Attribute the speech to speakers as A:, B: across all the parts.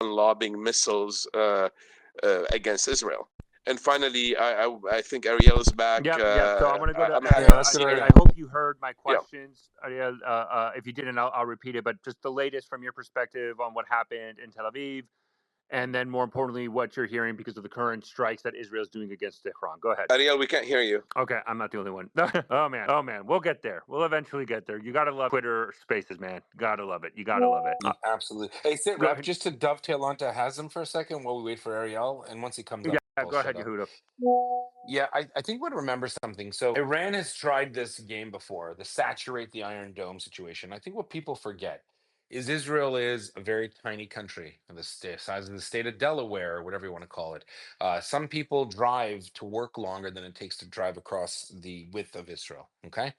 A: lobbing missiles against Israel. And finally, I think Ariel is back.
B: Yep. So I'm going to go to
A: I'm
C: Yeah,
A: happy
B: Ariel.
A: to
C: let's get
A: see
C: ready.
B: I
A: Ariel.
B: hope you heard my
A: Yeah.
B: questions, Ariel. If you didn't, I'll repeat it. But just the latest from your perspective on what happened in Tel Aviv, and then more importantly, what you're hearing because of the current strikes that Israel's doing against Tehran. Go ahead.
A: Ariel, we can't hear you.
B: Okay, I'm not the only one. Oh man, we'll get there. We'll eventually get there. You gotta love Twitter Spaces, man. Gotta love it. You gotta love it.
C: Absolutely. Hey, sit
B: Go
C: rep,
B: ahead.
C: just to dovetail onto Hasm for a second while we wait for Ariel, and once he comes up,
B: Yeah,
C: I'll
B: go
C: shut
B: ahead,
C: up.
B: Yehuda.
C: Yeah, I think we remember something. So Iran has tried this game before, the saturate the Iron Dome situation. I think what people forget is Israel is a very tiny country, the size of the state of Delaware, or whatever you want to call it. Some people drive to work longer than it takes to drive across the width of Israel. Okay,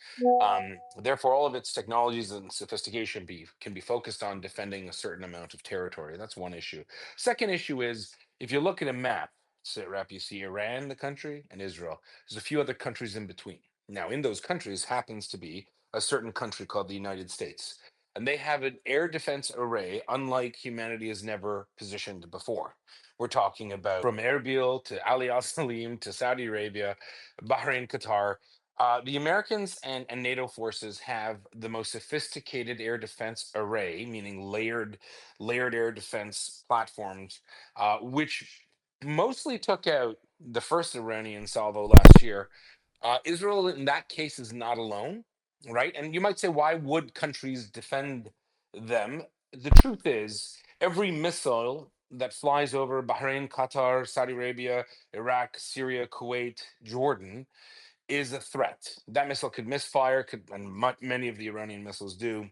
C: therefore, all of its technologies and sophistication can be focused on defending a certain amount of territory. That's one issue. Second issue is if you look at a map, sit rep, you see Iran, the country, and Israel. There's a few other countries in between. Now, in those countries happens to be a certain country called the United States. And they have an air defense array unlike humanity has never positioned before. We're talking about from Erbil to Ali Al Salim to Saudi Arabia, Bahrain, Qatar. The Americans and NATO forces have the most sophisticated air defense array, meaning layered air defense platforms, which mostly took out the first Iranian salvo last year. Israel, in that case, is not alone, right? And you might say, why would countries defend them? The truth is, every missile that flies over Bahrain, Qatar, Saudi Arabia, Iraq, Syria, Kuwait, Jordan is a threat. That missile could misfire, and many of the Iranian missiles do,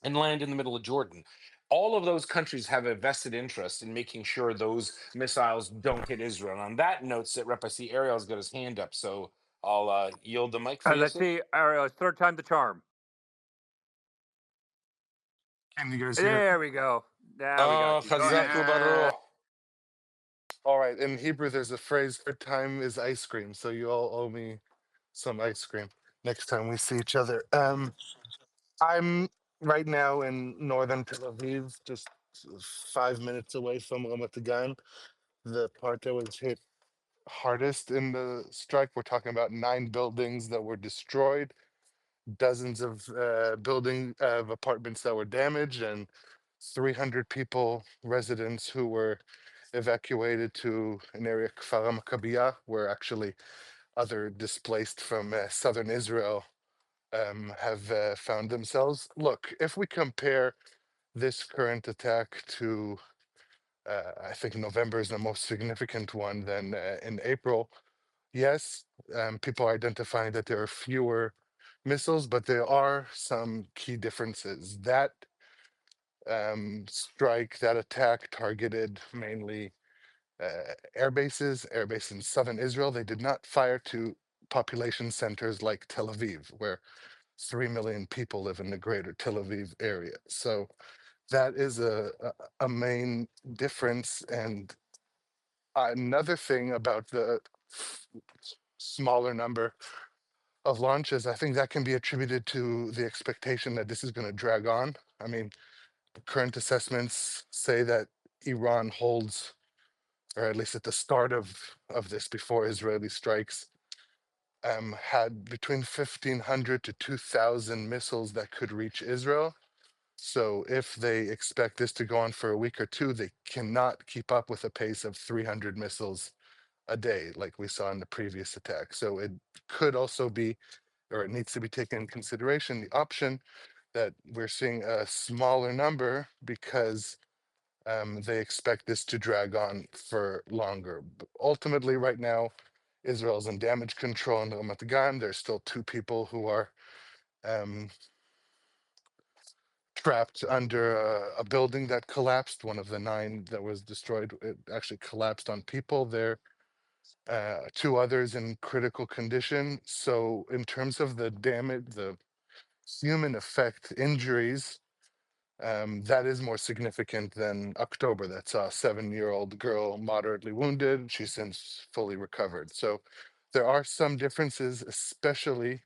C: and land in the middle of Jordan. All of those countries have a vested interest in making sure those missiles don't hit Israel. And on that note, sit rep, I see Ariel's got his hand up, so I'll yield the mic for you,
B: Let's
C: sir.
B: see, Ariel. It's third time the charm.
D: Can you guys hear?
B: There we go. Now we got you. Go
C: Chazak
B: ahead.
C: Baruch.
D: All right. In Hebrew, there's a phrase for time is ice cream. So you all owe me some ice cream next time we see each other. I'm right now in northern Tel Aviv, just 5 minutes away from Ramat Gan, the part that was hit hardest in the strike. We're talking about 9 buildings that were destroyed, dozens of building of apartments that were damaged, and 300 people, residents who were evacuated to an area, Kfar Maccabiah, where actually other displaced from southern Israel have found themselves. Look, if we compare this current attack to, I think November is the most significant one, then in April, yes, people are identifying that there are fewer missiles, but there are some key differences. That strike, that attack targeted mainly air bases, air base in southern Israel. They did not fire to population centers like Tel Aviv, where 3 million people live in the greater Tel Aviv area. So that is a main difference. And another thing about the smaller number of launches, I think that can be attributed to the expectation that this is going to drag on. I mean, current assessments say that Iran holds, or at least at the start of this, before Israeli strikes, had between 1,500 to 2,000 missiles that could reach Israel. So if they expect this to go on for a week or two, they cannot keep up with a pace of 300 missiles a day, like we saw in the previous attack. So it could also be, or it needs to be taken in consideration, the option that we're seeing a smaller number because they expect this to drag on for longer. But ultimately, right now, Israel's in damage control in Ramat Gan. There's still 2 people who are um, trapped under a building that collapsed. One of the 9 that was destroyed, it actually collapsed on people. There, 2 others in critical condition. So, in terms of the damage, the human effect injuries, that is more significant than October. That saw a 7-year-old girl moderately wounded. She's since fully recovered. So there are some differences, especially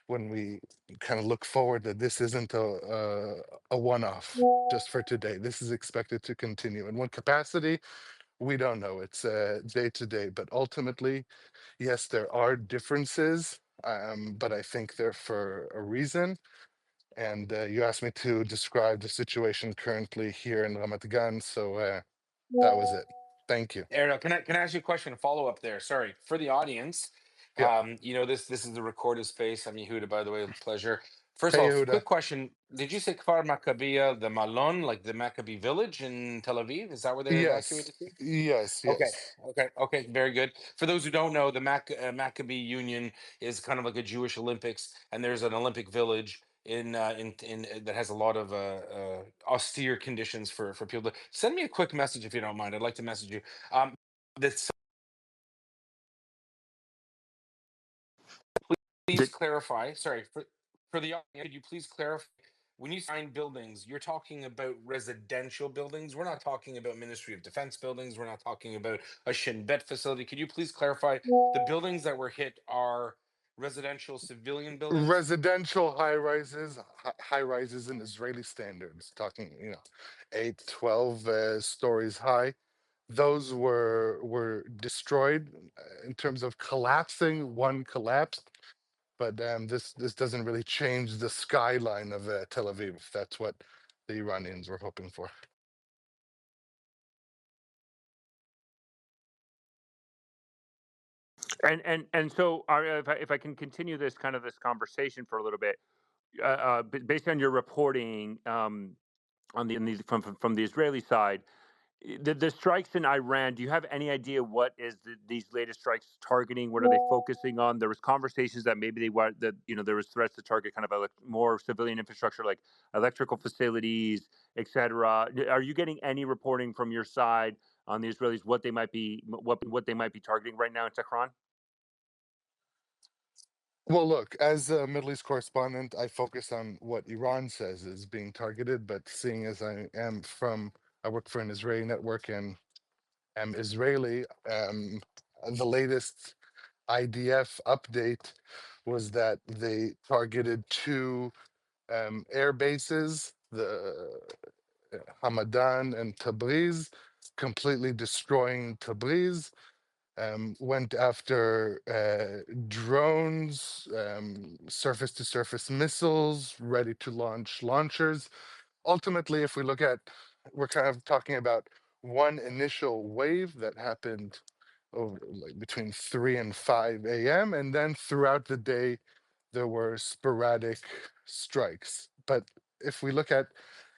D: when we kind of look forward, that this isn't a one-off just for today. This is expected to continue. In what capacity? We don't know. It's day to day. But ultimately, yes, there are differences, but I think they're for a reason. And you asked me to describe the situation currently here in Ramat Gan, so that was it. Thank you.
C: Ariel, can I ask you a question? A follow up there. Sorry for the audience.
D: Yeah.
C: You know this is the recorded space. I'm Yehuda, by the way. Pleasure. First of
D: Hey,
C: all,
D: Yehuda.
C: quick question: did you say Kfar Maccabea, the Malon, like the Maccabee village in Tel Aviv? Is that where they
D: Yes,
C: evacuated to?
D: yes,
C: Okay,
D: yes.
C: okay, very good. For those who don't know, the Maccabee Union is kind of like a Jewish Olympics, and there's an Olympic village in that has a lot of austere conditions for people to send me a quick message if you don't mind. I'd like to message you. This please
B: Did,
C: clarify. Sorry for the audience. Could you please clarify? When you sign buildings, you're talking about residential buildings. We're not talking about Ministry of Defense buildings. We're not talking about a Shin Bet facility. Could you please clarify the buildings that were hit are residential civilian buildings?
D: Residential high rises in Israeli standards, talking, 8, 12 stories high. Those were destroyed in terms of collapsing. One collapsed, but this doesn't really change the skyline of Tel Aviv. That's what the Iranians were hoping for.
B: and so if I can continue this conversation for a little bit, based on your reporting on from the Israeli side, the strikes in Iran. Do you have any idea what is these latest strikes targeting? What are they focusing on? There was conversations that maybe they were that there was threats to target kind of more civilian infrastructure like electrical facilities, etc. Are you getting any reporting from your side on the Israelis what they might be what they might be targeting right now in Tehran?
D: Well, look, as a Middle East correspondent, I focus on what Iran says is being targeted, but seeing as I work for an Israeli network and am Israeli, the latest IDF update was that they targeted two air bases, the Hamadan and Tabriz, completely destroying Tabriz. Went after drones, surface to surface missiles, ready to launch launchers. Ultimately, if we look at, we're kind of talking about one initial wave that happened over like between 3 and 5 a.m. And then throughout the day, there were sporadic strikes. But if we look at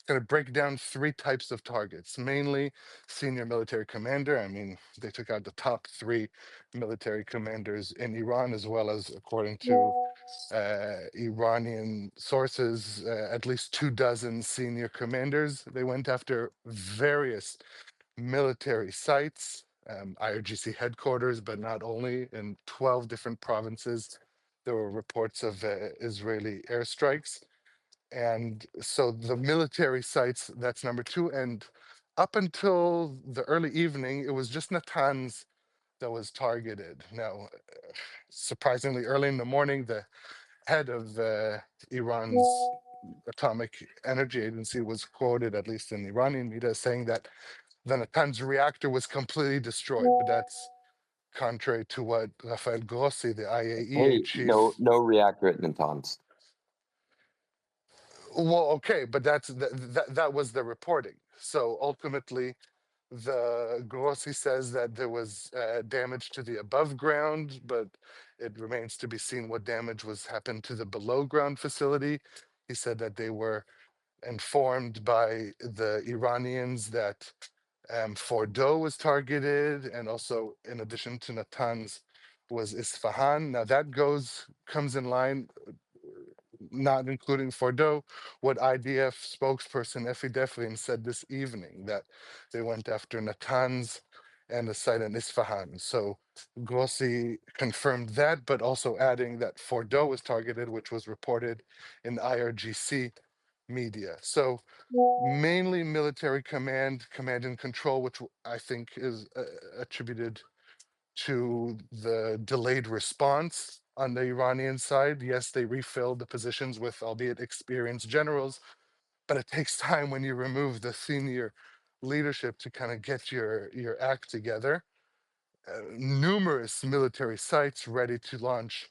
D: kind of break down three types of targets, mainly senior military commander. I mean, they took out the top three military commanders in Iran, as well as, according to Iranian sources, at least 24 senior commanders. They went after various military sites, IRGC headquarters, but not only, in 12 different provinces. There were reports of Israeli airstrikes. And so the military sites, that's number two. And up until the early evening, it was just Natanz that was targeted. Now, surprisingly, early in the morning, the head of Iran's Atomic Energy Agency was quoted, at least in Iranian media, saying that the Natanz reactor was completely destroyed. But that's contrary to what Rafael Grossi, the IAEA
E: Hey,
D: chief.
E: no reactor at Natanz.
D: Well, okay, but that was the reporting. So ultimately, the Grossi says that there was damage to the above ground, but it remains to be seen what damage was happened to the below ground facility. He said that they were informed by the Iranians that Fordo was targeted, and also, in addition to Natanz, was Isfahan. Now that comes in line, not including Fordo, what IDF spokesperson Effie Deflin said this evening, that they went after Natanz and a site in Isfahan. So Grossi confirmed that, but also adding that Fordo was targeted, which was reported in IRGC media. So mainly military command and control, which I think is attributed to the delayed response. On the Iranian side, yes, they refilled the positions with, albeit experienced generals, but it takes time when you remove the senior leadership to kind of get your act together. Numerous military sites ready to launch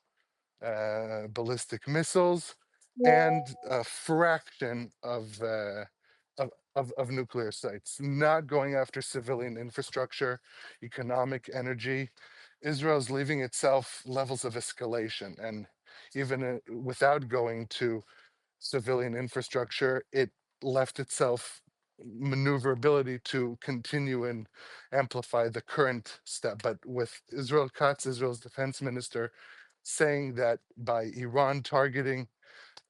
D: ballistic missiles, and a fraction of nuclear sites, not going after civilian infrastructure, economic energy. Israel's leaving itself levels of escalation, and even without going to civilian infrastructure, it left itself maneuverability to continue and amplify the current step. But with Israel Katz, Israel's defense minister, saying that by Iran targeting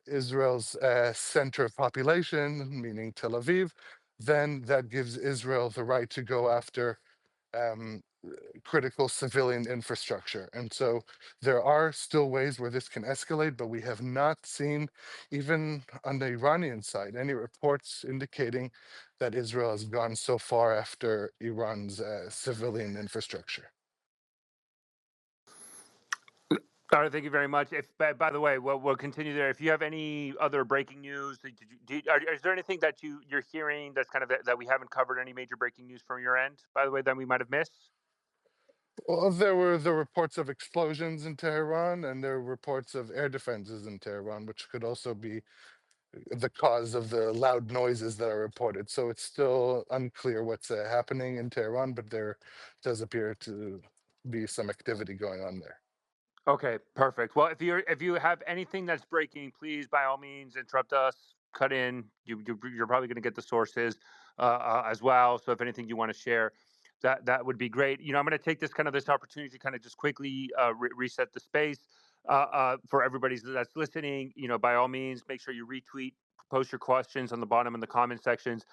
D: Israel's center of population, meaning Tel Aviv, then that gives Israel the right to go after um, critical civilian infrastructure. And so there are still ways where this can escalate, but we have not seen, even on the Iranian side, any reports indicating that Israel has gone so far after Iran's civilian infrastructure.
B: All right, thank you very much. If, by the way, we'll continue there. If you have any other breaking news, is there anything that you're hearing that's kind of that we haven't covered? Any major breaking news from your end, by the way, that we might have missed?
D: Well, there were the reports of explosions in Tehran, and there were reports of air defenses in Tehran, which could also be the cause of the loud noises that are reported. So it's still unclear what's happening in Tehran, but there does appear to be some activity going on there.
B: Okay, perfect. Well, if you have anything that's breaking, please by all means interrupt us. Cut in. You're probably going to get the sources as well. So if anything you want to share, that would be great. I'm going to take this opportunity to kind of just quickly reset the space for everybody that's listening. By all means, make sure you retweet, post your questions on the bottom in the comment sections.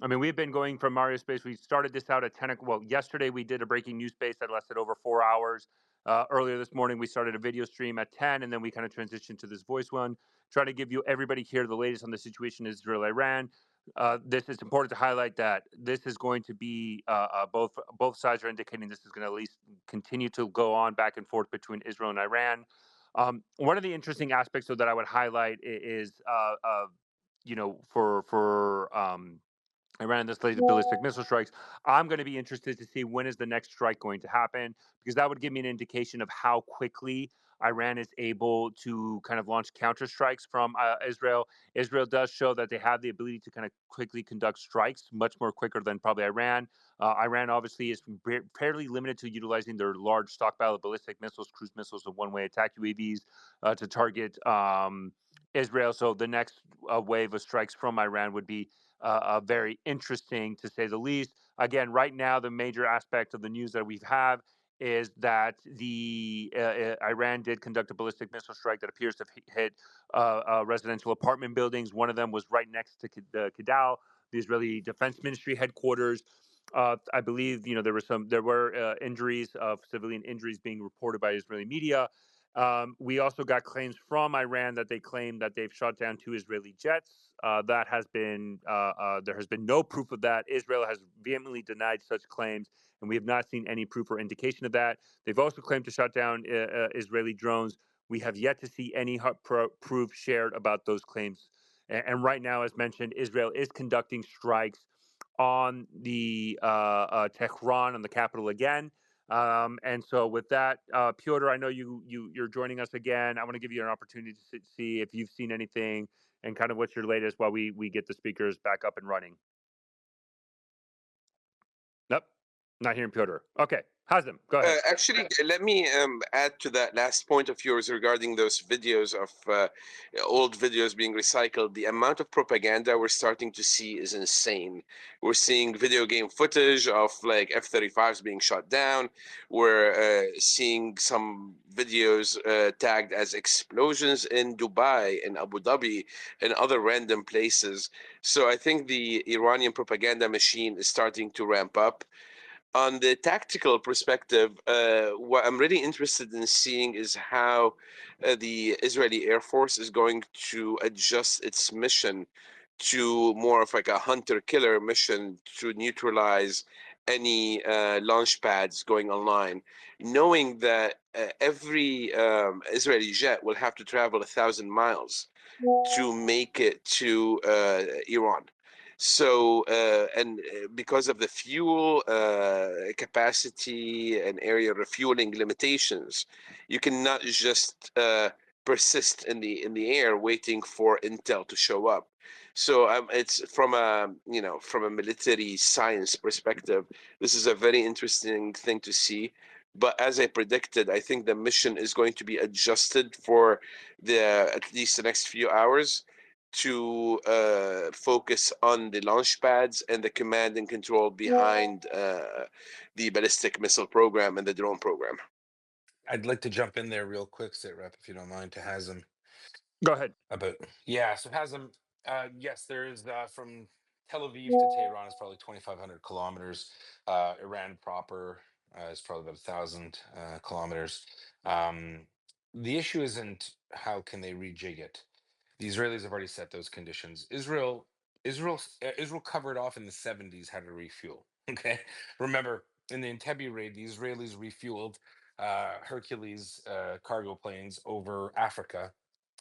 B: I mean, we've been going from Mario Space. We started this out at 10 o'clock. Well, yesterday we did a breaking news space that lasted over 4 hours. Earlier this morning, we started a video stream at 10, and then we kind of transitioned to this voice one, trying to give you everybody here the latest on the situation in Israel-Iran. This is important to highlight that this is going to be both sides are indicating this is going to at least continue to go on back and forth between Israel and Iran. One of the interesting aspects that I would highlight is, for Iran this latest ballistic missile strikes. I'm going to be interested to see when is the next strike going to happen, because that would give me an indication of how quickly Iran is able to kind of launch counter strikes from Israel. Israel does show that they have the ability to kind of quickly conduct strikes, much more quicker than probably Iran. Iran obviously is fairly limited to utilizing their large stockpile of ballistic missiles, cruise missiles, and one-way attack UAVs to target Israel. So the next wave of strikes from Iran would be very interesting, to say the least. Again, right now, the major aspect of the news that we have is that the Iran did conduct a ballistic missile strike that appears to have hit residential apartment buildings. One of them was right next to the Kidal, the Israeli Defense Ministry headquarters. I believe there were injuries of civilian injuries being reported by Israeli media. We also got claims from Iran that they claim that they've shot down 2 Israeli jets. That has been there has been no proof of that. Israel has vehemently denied such claims, and we have not seen any proof or indication of that. They've also claimed to shut down Israeli drones. We have yet to see any proof shared about those claims. And right now, as mentioned, Israel is conducting strikes on the Tehran, on the capital again. And so with that, Piotr, I know you're joining us again. I want to give you an opportunity to see if you've seen anything and kind of what's your latest while we get the speakers back up and running. Nope, not hearing Piotr. Okay, Hazem, go ahead.
A: Actually, let me add to that last point of yours regarding those videos of old videos being recycled. The amount of propaganda we're starting to see is insane. We're seeing video game footage of like F-35s being shot down. We're seeing some videos tagged as explosions in Dubai, in Abu Dhabi, and other random places. So I think the Iranian propaganda machine is starting to ramp up. On the tactical perspective, what I'm really interested in seeing is how the Israeli Air Force is going to adjust its mission to more of like a hunter-killer mission to neutralize any launch pads going online, knowing that every Israeli jet will have to travel 1,000 miles to make it to Iran. So, because of the fuel capacity and area refueling limitations, you cannot just persist in the air waiting for intel to show up. So it's from a military science perspective, this is a very interesting thing to see. But as I predicted, I think the mission is going to be adjusted for at least the next few hours to focus on the launch pads and the command and control behind the ballistic missile program and the drone program.
C: I'd like to jump in there real quick, Sitrep, if you don't mind, to Hazem.
B: Go ahead.
C: So Hazem, yes, there is from Tel Aviv to Tehran is probably 2,500 kilometers. Iran proper is probably about 1,000 kilometers. The issue isn't how can they rejig it. The Israelis have already set those conditions. Israel covered off in the 70s how to refuel. Okay, remember in the Entebbe raid, the Israelis refueled Hercules cargo planes over Africa.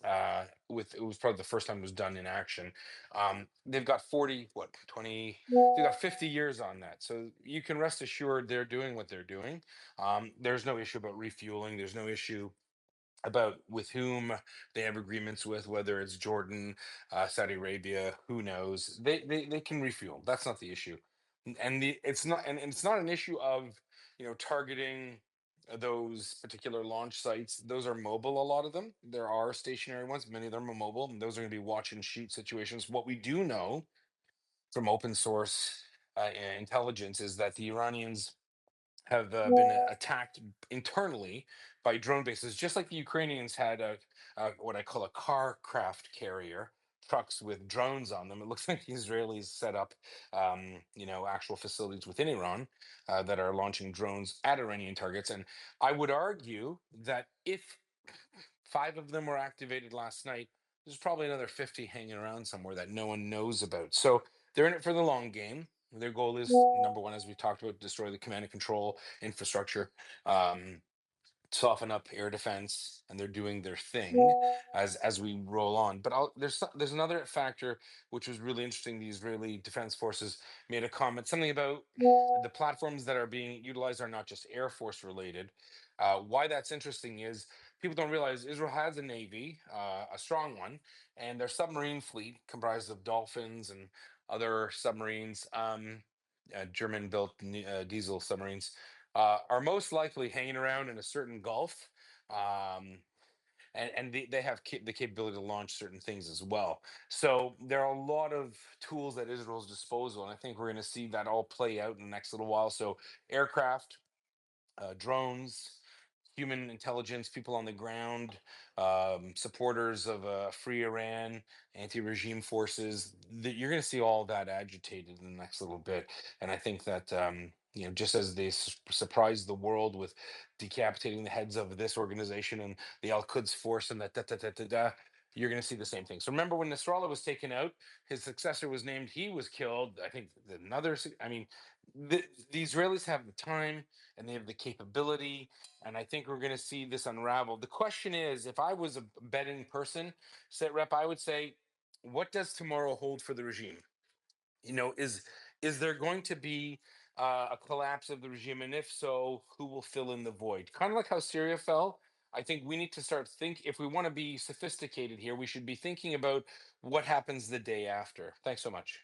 C: It was probably the first time it was done in action. They've got 50 years on that, so you can rest assured they're doing what they're doing. There's no issue about refueling. There's no issue about with whom they have agreements with, whether it's Jordan, Saudi Arabia, who knows. They can refuel. That's not the issue. It's not an issue of targeting those particular launch sites. Those are mobile, a lot of them. There are stationary ones, many of them are mobile, and those are going to be watch and shoot situations. What we do know from open source intelligence is that the Iranians have been attacked internally by drone bases, just like the Ukrainians had what I call a car craft carrier, trucks with drones on them. It looks like the Israelis set up, actual facilities within Iran that are launching drones at Iranian targets. And I would argue that if 5 of them were activated last night, there's probably another 50 hanging around somewhere that no one knows about. So they're in it for the long game. Their goal is, number one, as we talked about, destroy the command and control infrastructure, soften up air defense, and they're doing their thing as we roll on. But there's another factor which was really interesting. The Israeli Defense Forces made a comment, something about the platforms that are being utilized are not just Air Force related. Why that's interesting is people don't realize Israel has a navy, a strong one, and their submarine fleet comprised of Dolphins and other submarines, German-built diesel submarines, are most likely hanging around in a certain gulf, and they have the capability to launch certain things as well. So there are a lot of tools at Israel's disposal, and I think we're going to see that all play out in the next little while. So aircraft, drones, human intelligence, people on the ground, supporters of free Iran, anti-regime forces. You're going to see all that agitated in the next little bit, and I think that just as they surprised the world with decapitating the heads of this organization and the Al Quds force and that you're going to see the same thing. So remember when Nasrallah was taken out, his successor was named. He was killed. I think another. I mean, the Israelis have the time and they have the capability, and I think we're going to see this unravel. The question is, if I was a betting person, Sitrep, I would say, what does tomorrow hold for the regime? Is there going to be a collapse of the regime, and if so, who will fill in the void? Kind of like how Syria fell. I think we need to start if we want to be sophisticated here, we should be thinking about what happens the day after. Thanks so much.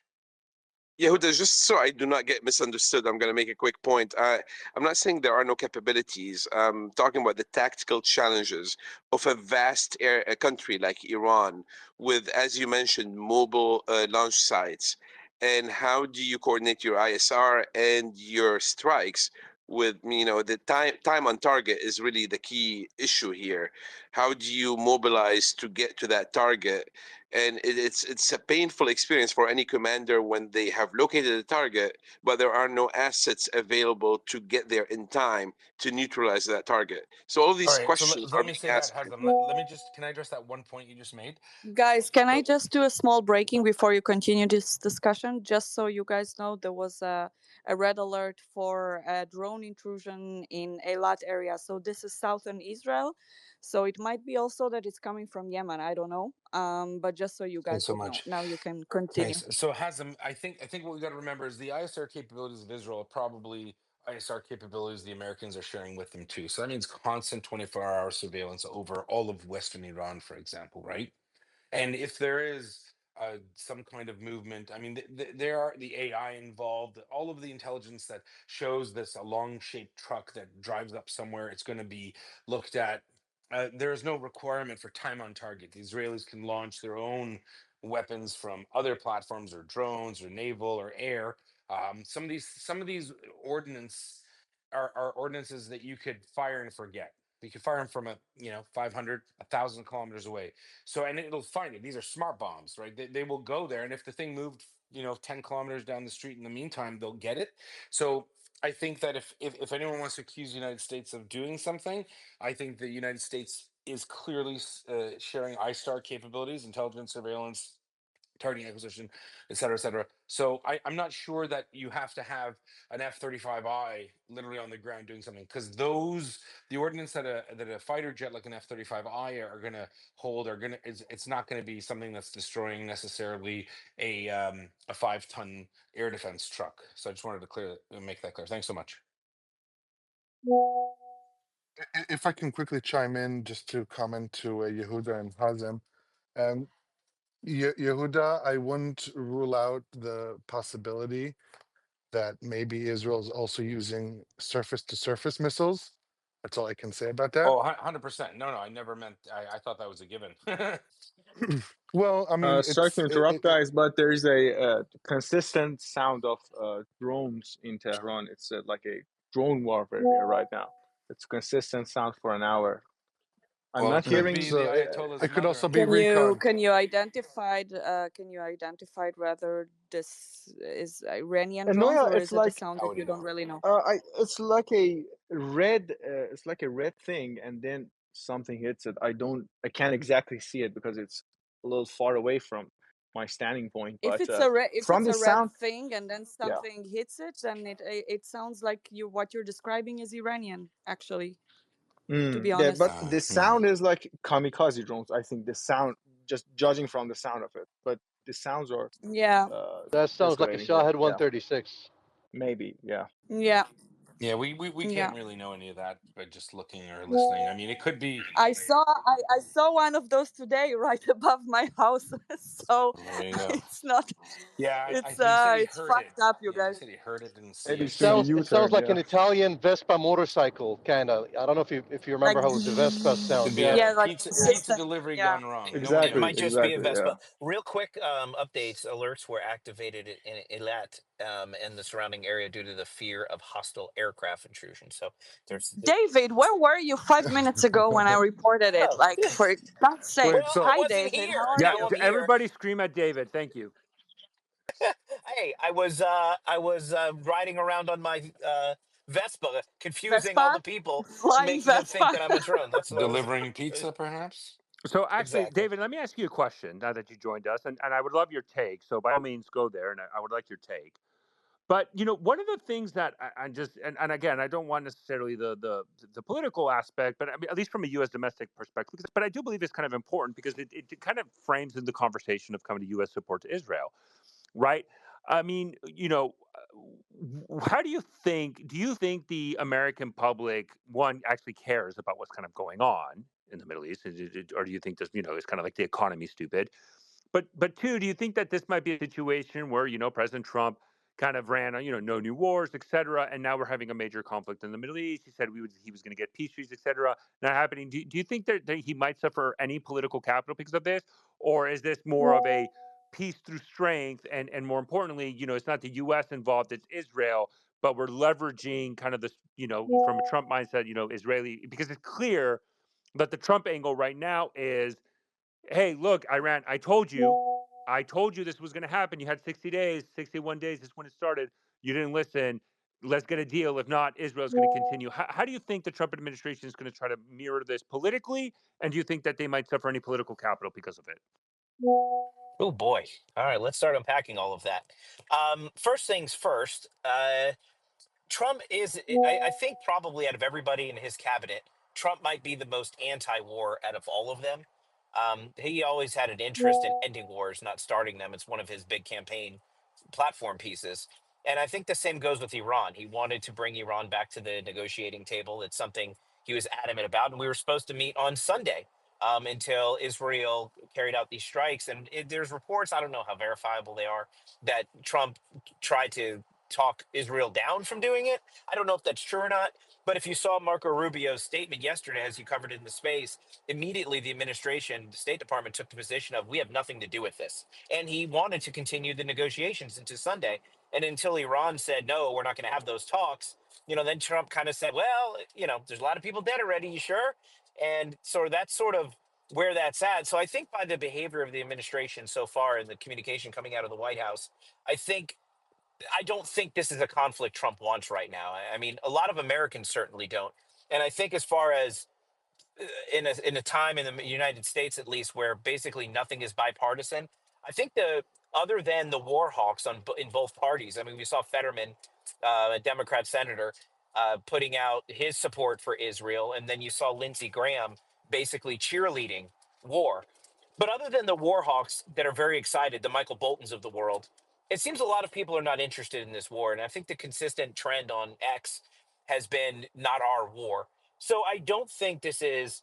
A: Yehuda, just so I do not get misunderstood, I'm going to make a quick point. I'm not saying there are no capabilities. I'm talking about the tactical challenges of a vast a country like Iran with, as you mentioned, mobile launch sites. And how do you coordinate your ISR and your strikes with, the time on target is really the key issue here. How do you mobilize to get to that target? And it's a painful experience for any commander when they have located a target, but there are no assets available to get there in time to neutralize that target. So all these questions are
C: let me
A: being
C: say
A: asked.
C: that, Hazem. Can I address that one point you just made?
E: Guys, can I just do a small breaking before you continue this discussion? Just so you guys know, there was a a red alert for a drone intrusion in Eilat area. So this is southern Israel. So it might be also that it's coming from Yemen. I don't know. But just so you
C: Thanks
E: guys
C: so
E: would know.
C: much.
E: Now you can continue.
C: Thanks. So Hazem, I think what we got to remember is the ISR capabilities of Israel are probably ISR capabilities the Americans are sharing with them too. So that means constant 24-hour surveillance over all of Western Iran, for example, right? And if there is some kind of movement, I mean, there are the AI involved, all of the intelligence that shows this a long shaped truck that drives up somewhere, it's going to be looked at. There is no requirement for time on target. The Israelis can launch their own weapons from other platforms or drones or naval or air. Some of these ordnance are ordinances that you could fire and forget. You could fire them from 500, 1,000 kilometers away. So, and it'll find it. These are smart bombs, right? They will go there. And if the thing moved, 10 kilometers down the street in the meantime, they'll get it. So I think that if anyone wants to accuse the United States of doing something, I think the United States is clearly sharing ISTAR capabilities, intelligence, surveillance, targeting acquisition, et cetera, et cetera. So I'm not sure that you have to have an F-35I literally on the ground doing something, because the ordinance that a fighter jet like an F-35I are going to hold it's not going to be something that's destroying necessarily a 5-ton air defense truck. So I just wanted to make that clear. Thanks so much.
D: If I can quickly chime in just to comment to Yehuda and Hazem. Yehuda, I wouldn't rule out the possibility that maybe Israel is also using surface-to-surface missiles. That's all I can say about that.
C: Oh, 100%. No, I never meant, I thought that was a given.
D: Well, I mean,
F: sorry to interrupt, guys, but there is a consistent sound of drones in Tehran. It's like a drone warfare here right now. It's consistent sound for an hour. I'm
C: Well,
F: not
C: it could
F: hearing.
C: be
D: so
C: the Ayatollah's
D: it could
C: mother
D: also
C: on
D: be
C: the
D: recon.
E: Can you identify whether this is Iranian
F: And no,
E: drones
F: yeah,
E: or
F: it's
E: is it a
F: like
E: sound
C: I
E: that you
C: wouldn't
E: don't
C: know.
E: really know?
F: it's like a red. It's like a red thing, and then something hits it. I can't exactly see it because it's a little far away from my standing point.
E: If
F: But
E: it's
F: from the
E: red
F: sound,
E: thing and then
F: yeah.
E: something hits it, then it sounds like what you're describing is Iranian, actually. To be
F: Yeah,
E: honest.
F: but the sound is like kamikaze drones. I think the sound, just judging from the sound of it, but the sounds are
E: Yeah.
G: That sounds like a
F: escalating here.
G: Shahed
F: Yeah,
G: 136.
F: maybe. Yeah.
E: Yeah.
C: Yeah, we
E: Yeah.
C: can't really know any of that by just looking or listening. I mean, it could be.
E: I saw one of those today right above my house. So
C: There you go.
E: it's not.
C: Yeah, he said he
E: It's
C: heard it.
E: fucked up, you
C: Yeah, he
E: guys.
C: said he heard it, didn't see
F: Maybe
C: it.
F: it's doing a
G: It sounds
F: U-turn.
G: like
F: Yeah.
G: an Italian Vespa motorcycle, kind of. I don't know if you
E: Like
G: remember how the Vespa
C: Could
G: sounds.
C: be
G: Yeah.
C: a
E: like
C: pizza
E: persistent.
C: delivery
E: Yeah.
C: gone wrong. No one
H: It
F: Exactly.
C: knows.
H: might just be a
F: Exactly. Yeah.
H: Vespa. Real quick updates. Alerts were activated in Eilat and the surrounding area due to the fear of hostile aircraft intrusion. So there's.
E: David, where were you 5 minutes ago when I reported it?
H: Oh,
E: Like, for God's sake.
H: well,
D: Wait, so
H: I
E: Hi,
H: wasn't
E: David. How
H: here.
E: are
B: Yeah,
H: Now
E: you?
H: I'm here.
B: everybody scream at David. Thank you.
H: Hey, I was riding around on my Vespa, confusing all
E: Vespa?
H: the people,
E: Flying
H: making them think
E: Vespa.
H: that I'm a drone. That's what I was.
C: Delivering pizza, perhaps?
B: So actually,
H: Exactly.
B: David, let me ask you a question now that you joined us, and I would love your take. So by all means, go there, and I would like your take. But one of the things that I just and again, I don't want necessarily the political aspect, but I mean, at least from a U.S. domestic perspective, but I do believe it's kind of important because it kind of frames in the conversation of coming to U.S. support to Israel, right? I mean, how do you think? Do you think the American public one actually cares about what's kind of going on in the Middle East, or do you think this, it's kind of like the economy stupid? But two, do you think that this might be a situation where President Trump kind of ran on no new wars, et cetera, and now we're having a major conflict in the Middle East? He said he was going to get peace treaties, et cetera, not happening. Do you think that he might suffer any political capital because of this, or is this more of a peace through strength? And more importantly, it's not the U.S. involved; it's Israel. But we're leveraging kind of this, from a Trump mindset, Israeli, because it's clear that the Trump angle right now is, hey, look, Iran, I told you this was going to happen. You had 60 days, 61 days is when it started. You didn't listen. Let's get a deal. If not, Israel's going to continue. How do you think the Trump administration is going to try to mirror this politically? And do you think that they might suffer any political capital because of it?
H: Oh boy. All right, let's start unpacking all of that. First things first. Trump is, I think, probably out of everybody in his cabinet, Trump might be the most anti-war out of all of them. He always had an interest in ending wars, not starting them. It's one of his big campaign platform pieces. And I think the same goes with Iran. He wanted to bring Iran back to the negotiating table. It's something he was adamant about. And we were supposed to meet on Sunday until Israel carried out these strikes. And there's reports, I don't know how verifiable they are, that Trump tried to talk Israel down from doing it. I don't know if that's true or not. But if you saw Marco Rubio's statement yesterday, as you covered in the space, immediately the administration, the State Department took the position of, we have nothing to do with this. And he wanted to continue the negotiations into Sunday. And until Iran said, no, we're not going to have those talks, then Trump kind of said, well, there's a lot of people dead already. You sure? And so that's sort of where that's at. So I think by the behavior of the administration so far and the communication coming out of the White House, I don't think this is a conflict Trump wants right now. I mean, a lot of Americans certainly don't. And I think as far as in a time in the United States, at least, where basically nothing is bipartisan. I think the other than the war hawks in both parties. I mean, we saw Fetterman, a Democrat senator, putting out his support for Israel, and then you saw Lindsey Graham basically cheerleading war. But other than the war hawks that are very excited, the Michael Boltons of the world, it seems a lot of people are not interested in this war. And I think the consistent trend on X has been not our war. So I don't think this is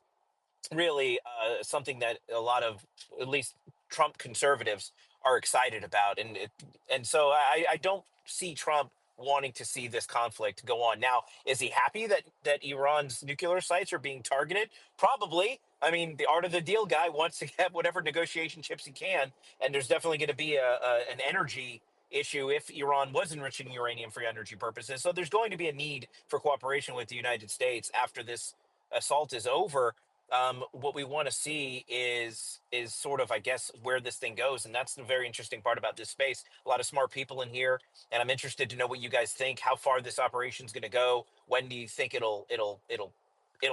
H: really something that a lot of, at least Trump conservatives, are excited about, and so I don't see Trump wanting to see this conflict go on. Now, is he happy that Iran's nuclear sites are being targeted? Probably. I mean, the art of the deal guy wants to get whatever negotiation chips he can, and there's definitely going to be an energy issue if Iran was enriching uranium for energy purposes. So there's going to be a need for cooperation with the United States after this assault is over. What we want to see is sort of, I guess, where this thing goes, and that's the very interesting part about this space. A lot of smart people in here, and I'm interested to know what you guys think. How far this operation is going to go? When do you think it'll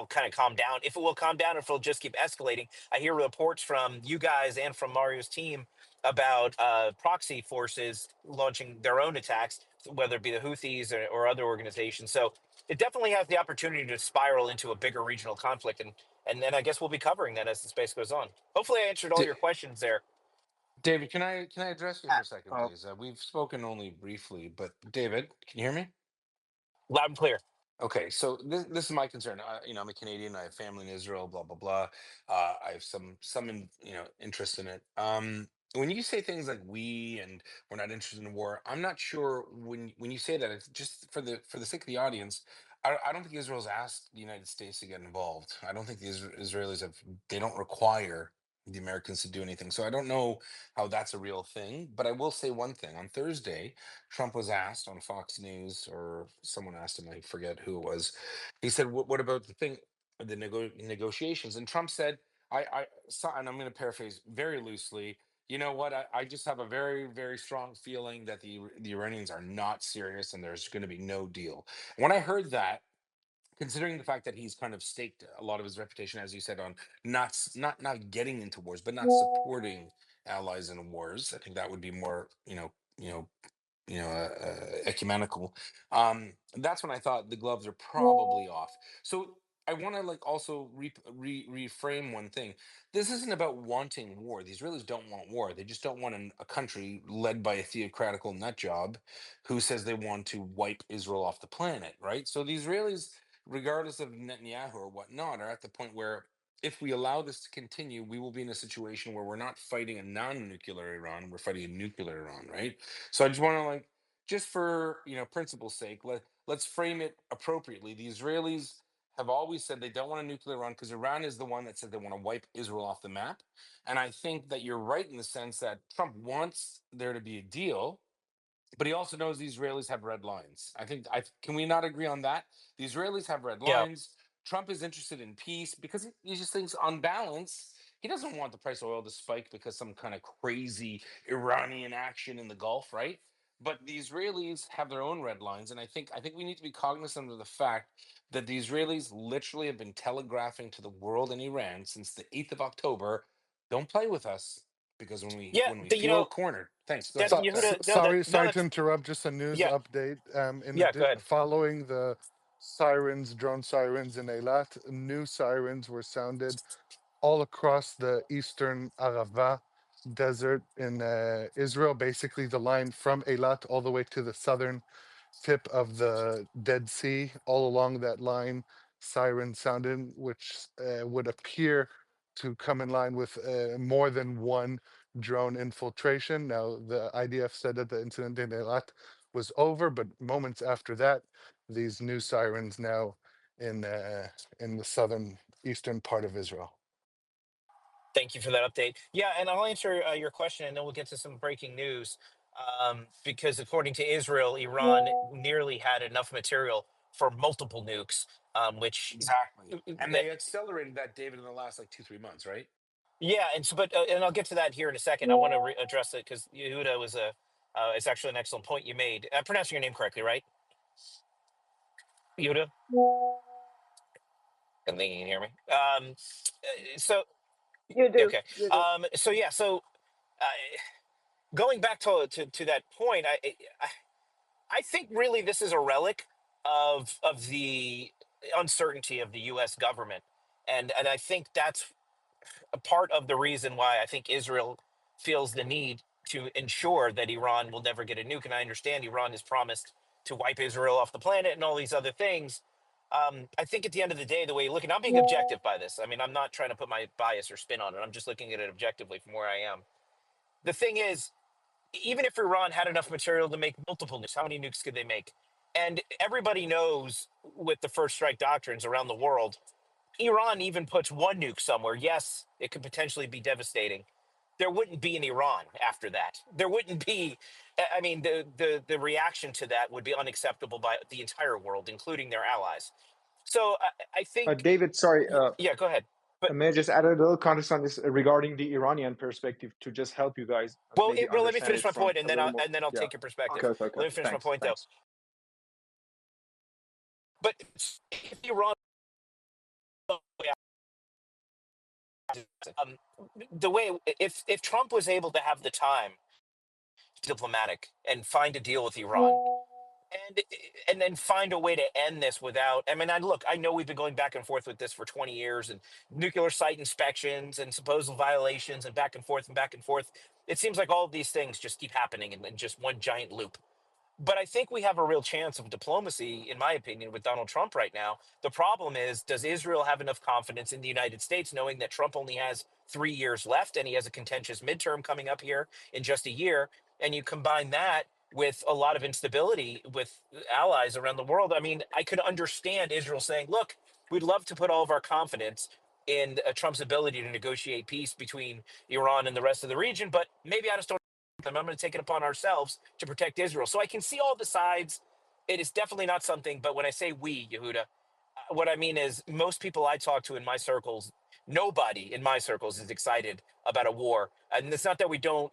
H: kind of calm down? If it will calm down, or if it'll just keep escalating? I hear reports from you guys and from Mario's team about proxy forces launching their own attacks, whether it be the Houthis or other organizations. So it definitely has the opportunity to spiral into a bigger regional conflict, and then I guess we'll be covering that as the space goes on. Hopefully, I answered all
C: D-
H: your questions there.
C: David, can I address you for
F: Yeah.
C: a second, please? We've spoken only briefly, but David, can you hear me?
H: Loud and clear.
C: Okay, so this is my concern. I'm a Canadian. I have family in Israel. Blah blah blah. I have some interest in it. When you say things like "we" and "we're not interested in war," I'm not sure when you say that. It's just for the sake of the audience. I don't think Israel's asked the United States to get involved. I don't think the Israelis have. They don't require the Americans to do anything. So I don't know how that's a real thing. But I will say one thing. On Thursday, Trump was asked on Fox News, or someone asked him, I forget who it was. He said, "What about the thing, the negotiations?" And Trump said, "I saw," and I'm going to paraphrase very loosely. You know what? I just have a very, very strong feeling that the Iranians are not serious, and there's going to be no deal." When I heard that, considering the fact that he's kind of staked a lot of his reputation, as you said, on not getting into wars, but not supporting allies in wars, I think that would be more, ecumenical. That's when I thought the gloves are probably off. So I want to like also reframe one thing. This isn't about wanting war. The Israelis don't want war. They just don't want a country led by a theocratical nut job who says they want to wipe Israel off the planet, right? So the Israelis, regardless of Netanyahu or whatnot, are at the point where if we allow this to continue, we will be in a situation where we're not fighting a non-nuclear Iran, we're fighting a nuclear Iran, right? So I just want to like, just for principle's sake, let's frame it appropriately. The Israelis have always said they don't want a nuclear Iran because Iran is the one that said they want to wipe Israel off the map. And I think that you're right in the sense that Trump wants there to be a deal, but he also knows the Israelis have red lines. I can we not agree on that? The Israelis have red
H: Yeah.
C: lines. Trump is interested in peace because he just thinks, on balance, he doesn't want the price of oil to spike because some kind of crazy Iranian action in the Gulf, right? But the Israelis have their own red lines, and I think we need to be cognizant of the fact that the Israelis literally have been telegraphing to the world and Iran since the 8th of October, don't play with us. because when we
H: Yeah,
C: feel cornered, thanks. Go ahead.
D: So,
C: Sorry.
H: Yehuda,
D: sorry to
H: that's
D: interrupt. Just a news
H: yeah,
D: update.
H: yeah. Go ahead.
D: Following the sirens, drone sirens in Eilat, new sirens were sounded all across the eastern Arava desert in Israel. Basically, the line from Eilat all the way to the southern tip of the Dead Sea. All along that line, sirens sounded, which would appear to come in line with more than one drone infiltration. Now, the IDF said that the incident in Eilat was over, but moments after that, these new sirens now in the southern eastern part of Israel.
H: Thank you for that update. Yeah, and I'll answer your question, and then we'll get to some breaking news. Because according to Israel, Iran nearly had enough material for multiple nukes, which
C: Exactly. And they accelerated that, David, in the last like 2-3 months, right?
H: yeah, and so, but and I'll get to that here in a second. I want to address it because Yehuda was it's actually an excellent point you made. I'm pronouncing your name correctly, right? Yehuda, I think you can hear me. So
E: You do.
H: okay.
E: You do.
H: So yeah, so uh, going back to that point, I think really this is a relic of the uncertainty of the U.S. government, and I think that's a part of the reason why I think Israel feels the need to ensure that Iran will never get a nuke. And I understand Iran has promised to wipe Israel off the planet and all these other things. I think at the end of the day, the way you look at it, I'm being objective by this. I mean, I'm not trying to put my bias or spin on it. I'm just looking at it objectively from where I am. The thing is, even if Iran had enough material to make multiple nukes, how many nukes could they make? And everybody knows with the first strike doctrines around the world, Iran even puts one nuke somewhere. Yes, it could potentially be devastating. There wouldn't be an Iran after that. There wouldn't be. I mean, the reaction to that would be unacceptable by the entire world, including their allies. So I think,
F: David, sorry,
H: yeah, go ahead. But
F: may I just add a little context on this regarding the Iranian perspective to just help you guys maybe
H: well, let me
F: understand
H: finish
F: it
H: my
F: from
H: point,
F: a little more.
H: and then I'll
F: Yeah.
H: take your perspective.
F: Okay, okay, okay.
H: Let me finish my
F: Thanks,
H: point though.
F: thanks.
H: But if Iran, um, the way if Trump was able to have the time, diplomatic, and find a deal with Iran, and then find a way to end this without. I mean, I know we've been going back and forth with this for 20 years, and nuclear site inspections and supposed violations, and back and forth and back and forth. It seems like all of these things just keep happening in just one giant loop. But I think we have a real chance of diplomacy, in my opinion, with Donald Trump right now. The problem is, does Israel have enough confidence in the United States, knowing that Trump only has 3 years left and he has a contentious midterm coming up here in just a year? And you combine that with a lot of instability with allies around the world. I mean, I could understand Israel saying, look, we'd love to put all of our confidence in Trump's ability to negotiate peace between Iran and the rest of the region, but maybe I just don't. I'm going to take it upon ourselves to protect Israel. So I can see all the sides. It is definitely not something, but when I say we, Yehuda, what I mean is most people I talk to in my circles, nobody in my circles is excited about a war. And it's not that we don't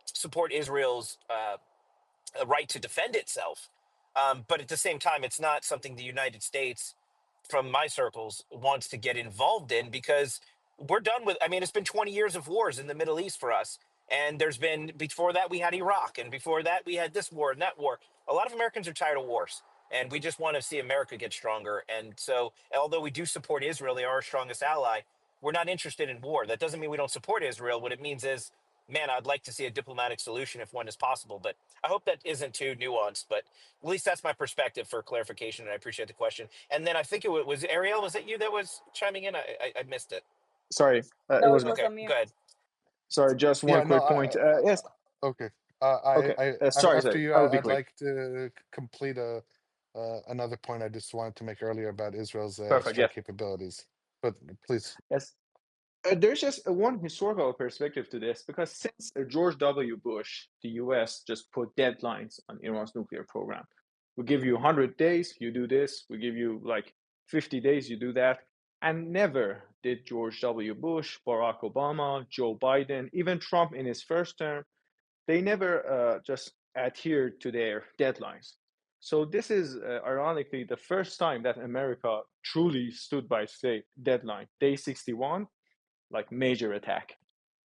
H: support Israel's right to defend itself, but at the same time, it's not something the United States, from my circles, wants to get involved in because we're done with. I mean, it's been 20 years of wars in the Middle East for us. And there's been, before that, we had Iraq. And before that, we had this war and that war. A lot of Americans are tired of wars. And we just want to see America get stronger. And so, although we do support Israel, they are our strongest ally, we're not interested in war. That doesn't mean we don't support Israel. What it means is, man, I'd like to see a diplomatic solution if one is possible. But I hope that isn't too nuanced. But at least that's my perspective for clarification. And I appreciate the question. And then I think it was Ariel. Was it you that was chiming in? I missed it.
F: Sorry, it
E: No, it
F: was me.
E: was
H: Okay,
E: Amir.
H: go ahead.
F: Sorry, just one
D: Yeah, no,
F: quick point. Yes.
D: okay.
F: Okay. Sorry,
D: After
F: sorry.
D: you,
F: I will be
D: I'd
F: quick.
D: like to complete another point I just wanted to make earlier about Israel's
F: Perfect.
D: strike
F: Yes.
D: capabilities. But please.
F: Yes. There's just one historical perspective to this because since George W. Bush, the US just put deadlines on Iran's nuclear program. We give you 100 days, you do this. We give you like 50 days, you do that. And never did George W. Bush, Barack Obama, Joe Biden, even Trump in his first term, they never just adhered to their deadlines. So this is ironically the first time that America truly stood by say deadline. Day 61, like major attack.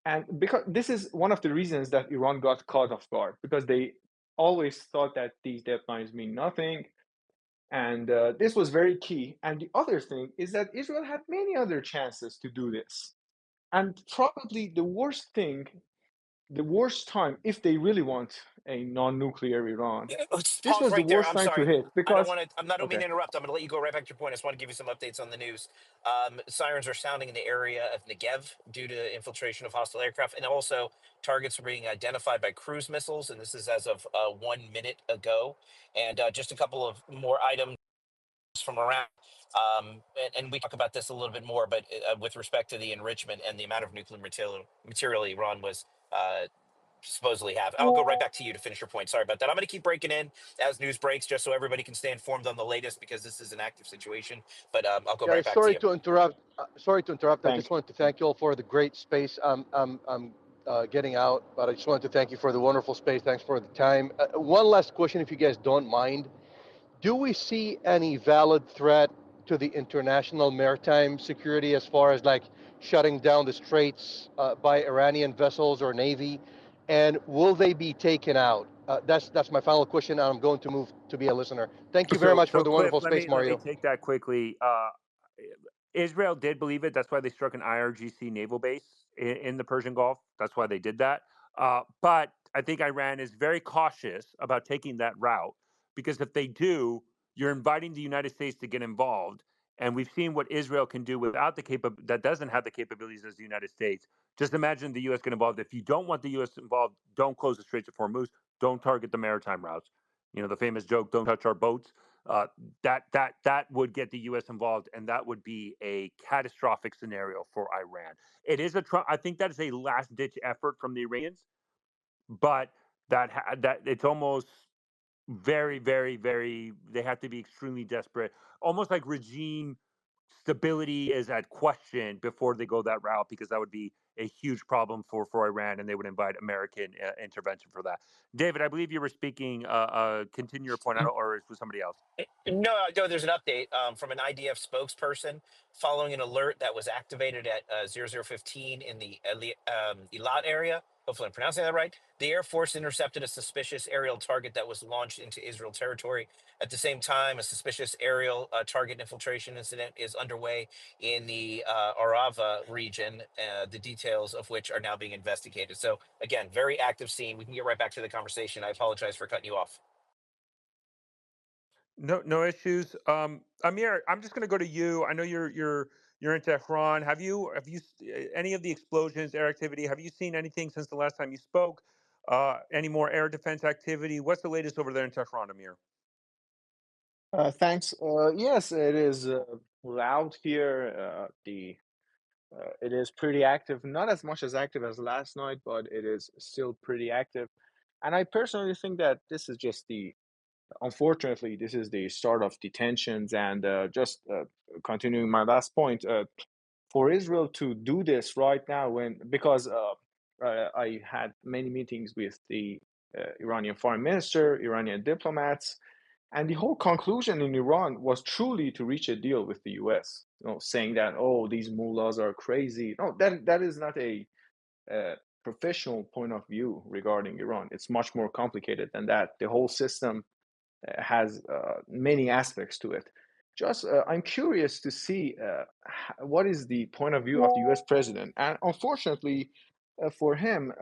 F: And because this is one of the reasons that Iran got caught off guard, because they always thought that these deadlines mean nothing. And this was very key. And the other thing is that Israel had many other chances to do this. And probably the worst thing, the worst time, if they really want a non-nuclear Iran,
H: Let's
F: this
H: pause
F: was the
H: right there.
F: worst
H: I'm
F: time to
H: sorry.
F: hit
H: I don't
F: because,
H: want to. I don't mean
F: okay,
H: to interrupt. I'm going to let you go right back to your point. I just want to give you some updates on the news. Sirens are sounding in the area of Negev due to infiltration of hostile aircraft, and also targets are being identified by cruise missiles. And this is as of 1 minute ago. And just a couple of more items from around. And we talk about this a little bit more, but with respect to the enrichment and the amount of nuclear material Iran was supposedly have. I'll go right back to you to finish your point. Sorry about that. I'm going to keep breaking in as news breaks, just so everybody can stay informed on the latest, because this is an active situation. But I'll go right
G: Guys,
H: back to
G: sorry
H: you.
G: to interrupt. Sorry to interrupt. I
F: thank
G: just
F: you.
G: wanted to thank you all for the great space. I'm getting out, but I just wanted to thank you for the wonderful space. Thanks for the time. One last question, if you guys don't mind. Do we see any valid threat to the international maritime security as far as like shutting down the straits by Iranian vessels or navy? And will they be taken out? That's my final question. And I'm going to move to be a listener. Thank you very
B: So,
G: much for
B: so
G: the
B: Cliff,
G: wonderful
B: let
G: space,
B: me
G: Mario.
B: take that quickly. Israel did believe it. That's why they struck an IRGC naval base in the Persian Gulf. That's why they did that. But I think Iran is very cautious about taking that route, because if they do, you're inviting the United States to get involved. And we've seen what Israel can do without the that doesn't have the capabilities as the United States. Just imagine the U.S. get involved. If you don't want the U.S. involved, don't close the Straits of Hormuz. Don't target the maritime routes. You know the famous joke, "Don't touch our boats." Uh, that would get the U.S. involved, and that would be a catastrophic scenario for Iran. It is I think that is a last ditch effort from the Iranians, but that it's almost very, very, very. They have to be extremely desperate, almost like regime stability is at question before they go that route, because that would be a huge problem for Iran, and they would invite American intervention for that. David, I believe you were speaking. Continue your point, or was somebody else?
H: No, there's an update from an IDF spokesperson following an alert that was activated at 0015 in the Eilat area. Hopefully, I'm pronouncing that right. The Air Force intercepted a suspicious aerial target that was launched into Israel territory. At the same time, a suspicious aerial target infiltration incident is underway in the Arava region, the details of which are now being investigated. So, again, very active scene. We can get right back to the conversation. I apologize for cutting you off.
B: No issues. Amir, I'm just going to go to you. I know you're in Tehran. Have you any of the explosions, air activity? Have you seen anything since the last time you spoke? Any more air defense activity? What's the latest over there in Tehran, Amir?
F: Thanks. Yes, it is loud here. It is pretty active, not as much as active as last night, but it is still pretty active. And I personally think that this is just unfortunately, this is the start of the tensions. And just continuing my last point, for Israel to do this right now, because I had many meetings with the Iranian foreign minister, Iranian diplomats, and the whole conclusion in Iran was truly to reach a deal with the US, saying that, oh, these mullahs are crazy. No, that is not a professional point of view regarding Iran. It's much more complicated than that. The whole system has many aspects to it. Just, I'm curious to see what is the point of view of the US president. And unfortunately for him,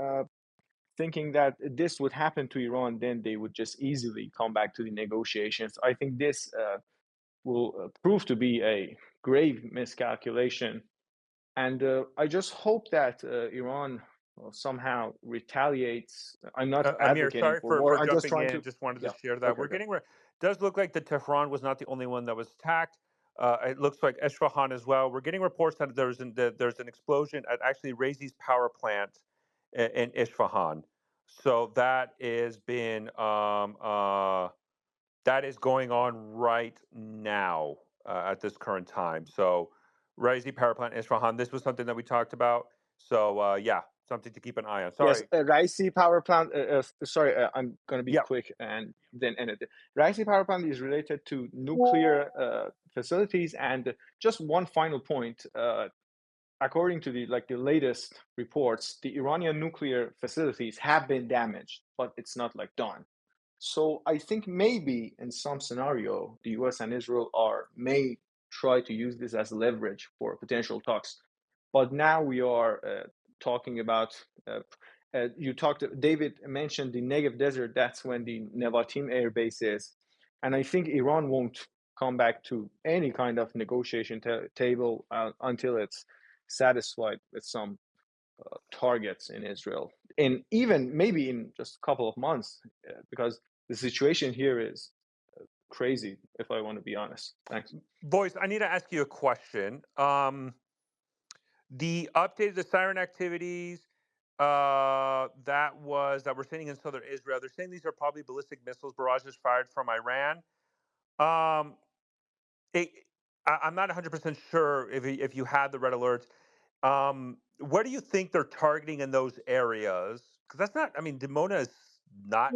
F: thinking that this would happen to Iran, then they would just easily come back to the negotiations. I think this will prove to be a grave miscalculation. And I just hope that Iran somehow retaliates. I'm not
B: Amir,
F: advocating
B: sorry
F: for
B: for
F: war. I'm just
B: jumping
F: trying
B: in.
F: to,
B: Just wanted to
F: yeah,
B: share that
F: okay,
B: we're
F: okay.
B: getting. Does look like the Tehran was not the only one that was attacked. It looks like Esfahan as well. We're getting reports that there's an explosion at actually Razi's power plant in Isfahan. So that is been that is going on right now at this current time. So Razi power plant Isfahan. This was something that we talked about. So yeah, something to keep an eye on.
F: Yes,
B: Sorry.
F: Raisi power plant. Sorry, I'm going to be
B: Yeah.
F: quick and then end it. Raisi power plant is related to nuclear facilities. And just one final point. according to the latest reports, the Iranian nuclear facilities have been damaged, but it's not like done. So I think maybe in some scenario, the US and Israel may try to use this as leverage for potential talks. But now we are talking about, David mentioned the Negev Desert, that's when the Nevatim air base is. And I think Iran won't come back to any kind of negotiation table until it's satisfied with some targets in Israel. And even maybe in just a couple of months, because the situation here is crazy, if I want to be honest. Thanks.
B: Boys, I need to ask you a question. The update of the siren activities that we're seeing in southern Israel, they're saying these are probably ballistic missiles barrages fired from Iran. Um, I'm not 100% sure if you had the red alerts. Where do you think they're targeting in those areas? Because that's not, I mean, Dimona is not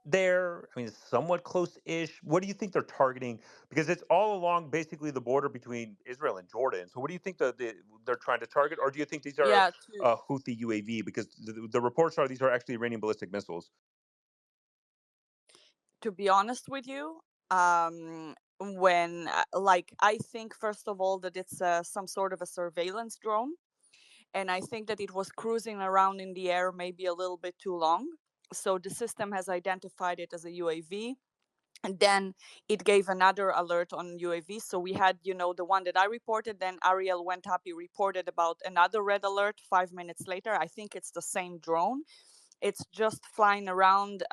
B: there. I mean, it's somewhat close-ish. What do you think they're targeting? Because it's all along basically the border between Israel and Jordan. So what do you think they're trying to target? Or do you think these are
E: Yeah,
B: Houthi UAV? Because the reports are these are actually Iranian ballistic missiles.
E: to be honest with you, when I think first of all that it's some sort of a surveillance drone, and I think that it was cruising around in the air maybe a little bit too long. So the system has identified it as a UAV. And then it gave another alert on UAV. So we had, the one that I reported. Then Ariel went up. He reported about another red alert 5 minutes later. I think it's the same drone. It's just flying around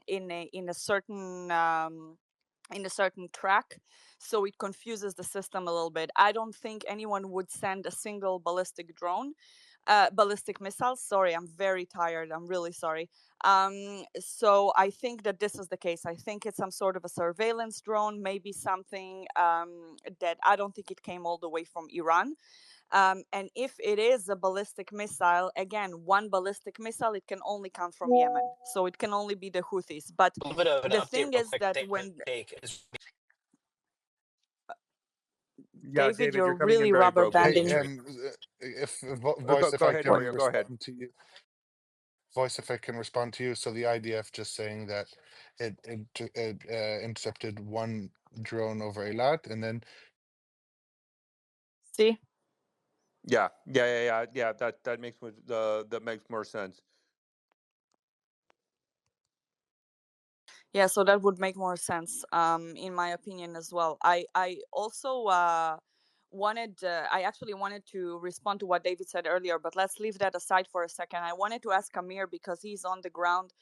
E: in a certain track, so it confuses the system a little bit. I don't think anyone would send a single ballistic missile. Sorry, I'm very tired. I'm really sorry. So I think that this is the case. I think it's some sort of a surveillance drone, maybe something that I don't think it came all the way from Iran. And if it is a ballistic missile, again, one ballistic missile, it can only come from Yemen. So it can only be the Houthis. But
H: A little bit of an
E: the
H: update,
E: thing
H: real
E: is
H: quick.
E: that when
B: Yeah,
E: David,
B: David, you're
E: you're
B: coming in
E: really
B: very
E: rubber
B: broken.
D: Hey,
E: banding.
D: if
B: Go,
D: voice, if
B: go
D: I
B: ahead,
D: can
B: Mario. Go ahead.
D: respond to you, voice, if I can respond to you. So the IDF just saying that it intercepted one drone over Eilat, and then
E: See?
B: Yeah. That makes more sense.
E: Yeah, so that would make more sense, in my opinion as well. I also I actually wanted to respond to what David said earlier, but let's leave that aside for a second. I wanted to ask Amir, because he's on the ground,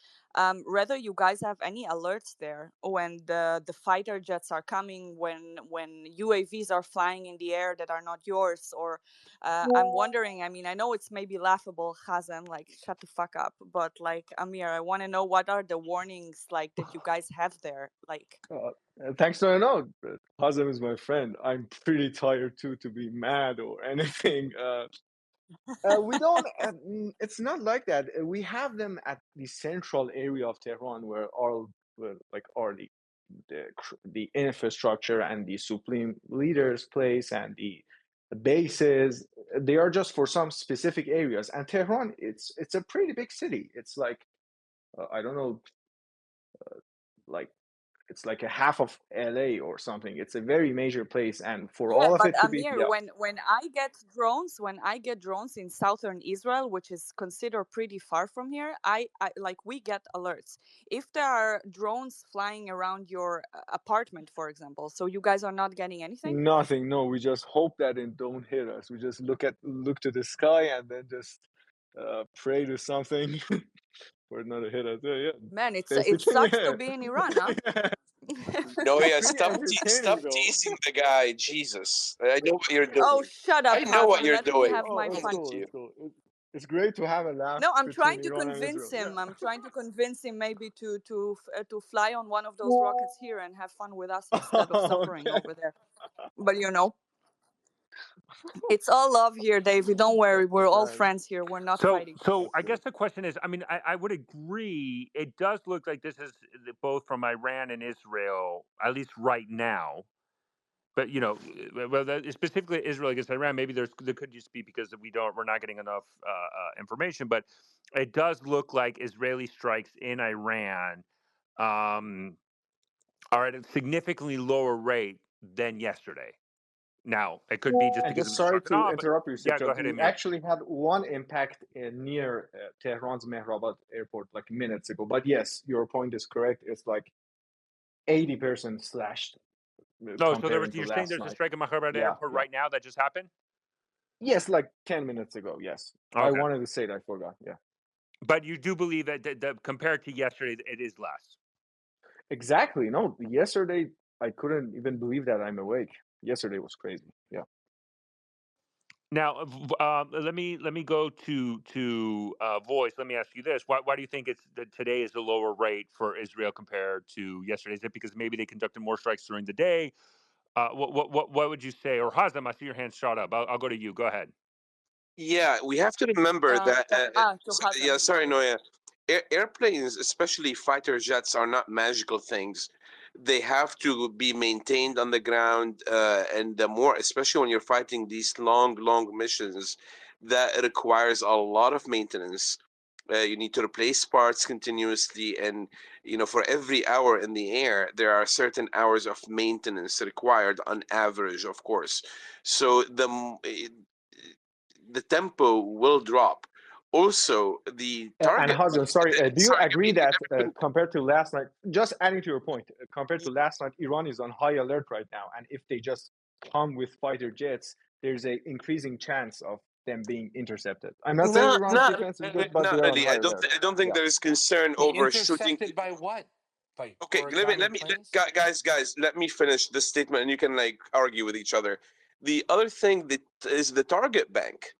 E: whether you guys have any alerts there when the fighter jets are coming, when UAVs are flying in the air that are not yours, or I'm wondering. I mean, I know it's maybe laughable, Hazen, like shut the fuck up, but like Amir, I want to know what are the warnings like that you guys have there, like.
F: Thanks to know. Hazem is my friend. I'm pretty tired too to be mad or anything. We don't. It's not like that. We have them at the central area of Tehran, where all are the infrastructure and the supreme leaders' place and the bases. They are just for some specific areas. And Tehran, it's a pretty big city. It's like I don't know, like it's like a half of LA or something. It's a very major place, and for
E: Yeah,
F: all of
E: but
F: it to be,
E: Amir,
F: yeah.
E: when I get drones in southern Israel, which is considered pretty far from here, I like we get alerts if there are drones flying around your apartment, for example. So you guys are not getting anything.
F: Nothing. No, we just hope that it don't hit us. We just look to the sky and then just pray to something for it not to hit us. Yeah,
E: Man, it
F: basically,
E: sucks to
F: yeah.
E: be in Iran, huh?
F: Yeah.
A: No,
F: It's
A: yeah,
F: pretty
A: stop
F: entertaining though.
A: teasing the guy. Jesus, I know what you're
E: Oh,
A: doing.
E: shut up,
A: I know what
E: Hazen.
A: you're
E: Let me
A: doing.
E: have
F: Oh,
E: my
F: it's
E: fun.
A: Thank
F: cool.
A: you.
F: It's cool. It's great to have a laugh
E: No, I'm
F: between
E: trying to
F: Iran and
E: convince
F: Israel. Yeah.
E: him. I'm trying to convince him maybe to fly on one of those rockets here and have fun with us instead of suffering
F: Okay.
E: over there. But it's all love here, David. Don't worry. We're all
F: Thanks.
E: friends here. We're not
B: So,
E: fighting.
B: so I
F: Okay.
B: guess the question is, I mean, I would agree. It does look like this is both from Iran and Israel, at least right now. but well, specifically Israel against Iran, maybe there could just be because we're not getting enough information, but it does look like Israeli strikes in Iran are at a significantly lower rate than yesterday. Now, it could be just
F: And
B: because
F: just
B: of
F: sorry
B: Israel and
F: to
B: all, but
F: interrupt you,
B: yeah, go
F: Sirkap.
B: ahead,
F: We
B: Amir.
F: actually had one impact near Tehran's Mehrabad airport like minutes ago. But yes, your point is correct. It's like 80% slashed
B: No, so
F: comparing to
B: you're saying
F: last
B: there's a
F: night.
B: strike at Maharad
F: Yeah,
B: Airport
F: yeah.
B: right now that just happened?
F: Yes, like 10 minutes ago. Yes. I
B: Okay.
F: wanted to say that. I forgot. Yeah.
B: But you do believe that compared to yesterday, it is less?
F: Exactly. No, yesterday, I couldn't even believe that I'm awake. Yesterday was crazy. Yeah.
B: Now, let me go to voice. Let me ask you this: Why do you think that today is a lower rate for Israel compared to yesterday? Is it because maybe they conducted more strikes during the day? What would you say? Or Hazem, I see your hand shot up. I'll go to you. Go ahead.
A: Yeah, we have to remember that.
E: To Hazem,
A: Sorry,
E: sorry.
A: Noya. Airplanes, especially fighter jets, are not magical things. They have to be maintained on the ground, and the more, especially when you're fighting these long missions, that requires a lot of maintenance. You need to replace parts continuously, and for every hour in the air, there are certain hours of maintenance required on average, of course. So the tempo will drop. Also, the
F: And
A: target.
F: Hazem, sorry, do you
A: Sorry,
F: agree that
A: let me
F: compared to last night, just adding to your point, compared to last night, Iran is on high alert right now. And if they just come with fighter jets, there's a increasing chance of them being intercepted. I'm not saying Iran's defense is good, but they
A: not
F: are on
A: really.
F: high alert.
A: I don't think
F: Yeah.
A: there is concern over shooting.
C: Intercepted by what? By
A: Okay, let
C: origami
A: me
C: planes?
A: guys, let me finish this statement, and you can like argue with each other. The other thing that is the target bank.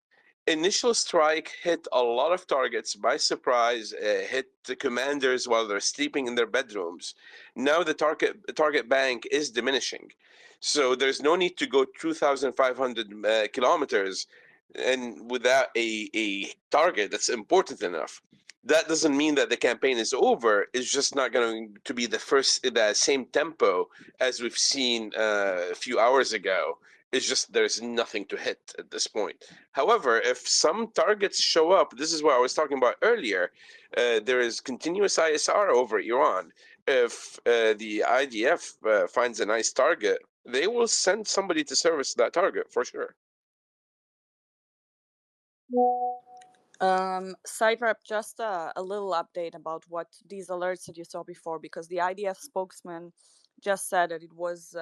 A: Initial strike hit a lot of targets by surprise, hit the commanders while they're sleeping in their bedrooms. Now the target bank is diminishing, so there's no need to go 2,500 kilometers and without a target that's important enough. That doesn't mean that the campaign is over. It's just not going to be the same tempo as we've seen a few hours ago. It's just there's nothing to hit at this point. However, if some targets show up, this is what I was talking about earlier. There is continuous ISR over Iran. If the IDF finds a nice target, they will send somebody to service that target for sure.
E: Sidetrap, just a little update about what these alerts that you saw before, because the IDF spokesman just said that it was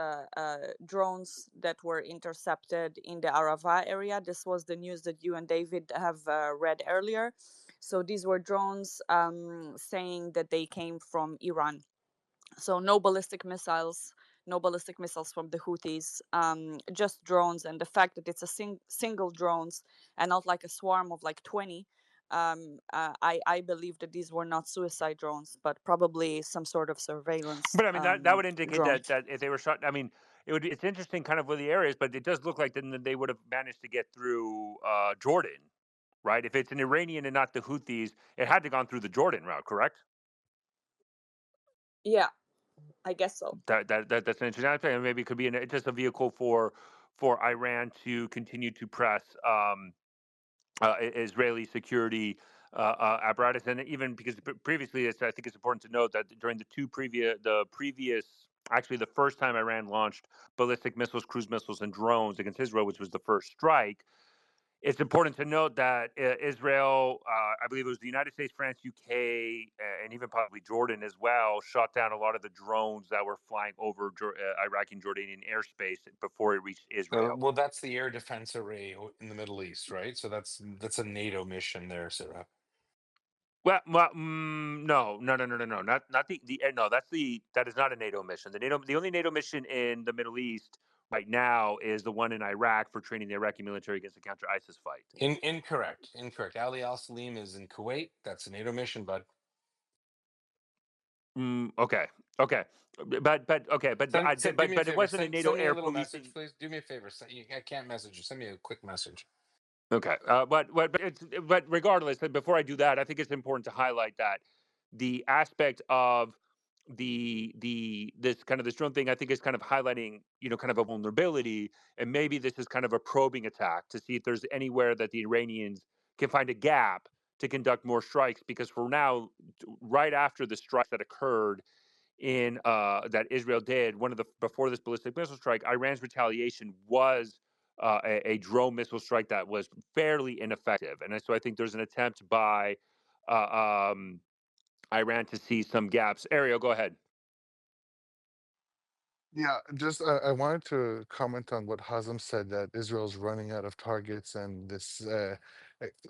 E: drones that were intercepted in the Arava area. This was the news that you and David have read earlier. So these were drones saying that they came from Iran. So no ballistic missiles, from the Houthis, just drones. And the fact that it's a single drones and not like a swarm of like 20, I believe that these were not suicide drones, but probably some sort of surveillance
B: But I mean that would indicate
E: drone.
B: that if they were shot, I mean, it's interesting kind of with the areas, but it does look like then they would have managed to get through Jordan, right? If it's an Iranian and not the Houthis, it had to gone through the Jordan route, correct?
E: Yeah, I guess so.
B: That's an interesting aspect, and maybe it could be just a vehicle for Iran to continue to press Israeli security apparatus, and even because previously, I think it's important to note that during actually the first time Iran launched ballistic missiles, cruise missiles, and drones against Israel, which was the first strike. It's important to note that Israel, I believe it was the United States, France, UK, and even probably Jordan as well, shot down a lot of the drones that were flying over Iraqi and Jordanian airspace before it reached Israel.
C: Well, that's the air defense array in the Middle East, right? So that's a NATO mission there, Sarah.
B: Well, no, not the no. That is not a NATO mission. The only NATO mission in the Middle East right now is the one in Iraq for training the Iraqi military against the counter ISIS fight.
C: Incorrect. Ali Al Salim is in Kuwait. That's a NATO mission, but
B: Okay, okay, but it wasn't a NATO
C: send me a
B: air
C: little
B: policing.
C: message, please. Do me a favor. I can't message you. Send me a quick message.
B: Okay, but regardless, before I do that, I think it's important to highlight that the aspect of this kind of this drone thing, I think, is kind of highlighting, kind of a vulnerability, and maybe this is kind of a probing attack to see if there's anywhere that the Iranians can find a gap to conduct more strikes. Because for now, right after the strikes that occurred in that Israel did, one of the before this ballistic missile strike, Iran's retaliation was a drone missile strike that was fairly ineffective, and so I think there's an attempt by Iran to see some gaps. Ariel, go ahead.
D: Yeah, just I wanted to comment on what Hazem said, that Israel's running out of targets and this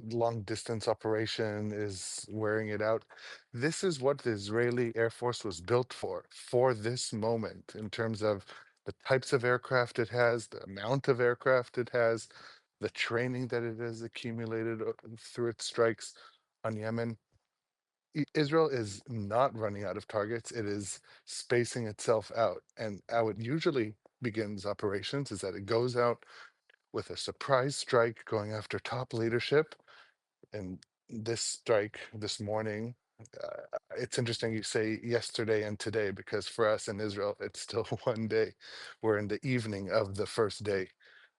D: long distance operation is wearing it out. This is what the Israeli Air Force was built for this moment, in terms of the types of aircraft it has, the amount of aircraft it has, the training that it has accumulated through its strikes on Yemen. Israel is not running out of targets. It is spacing itself out. And how it usually begins operations is that it goes out with a surprise strike going after top leadership. And this strike this morning, it's interesting you say yesterday and today, because for us in Israel, it's still one day. We're in the evening of the first day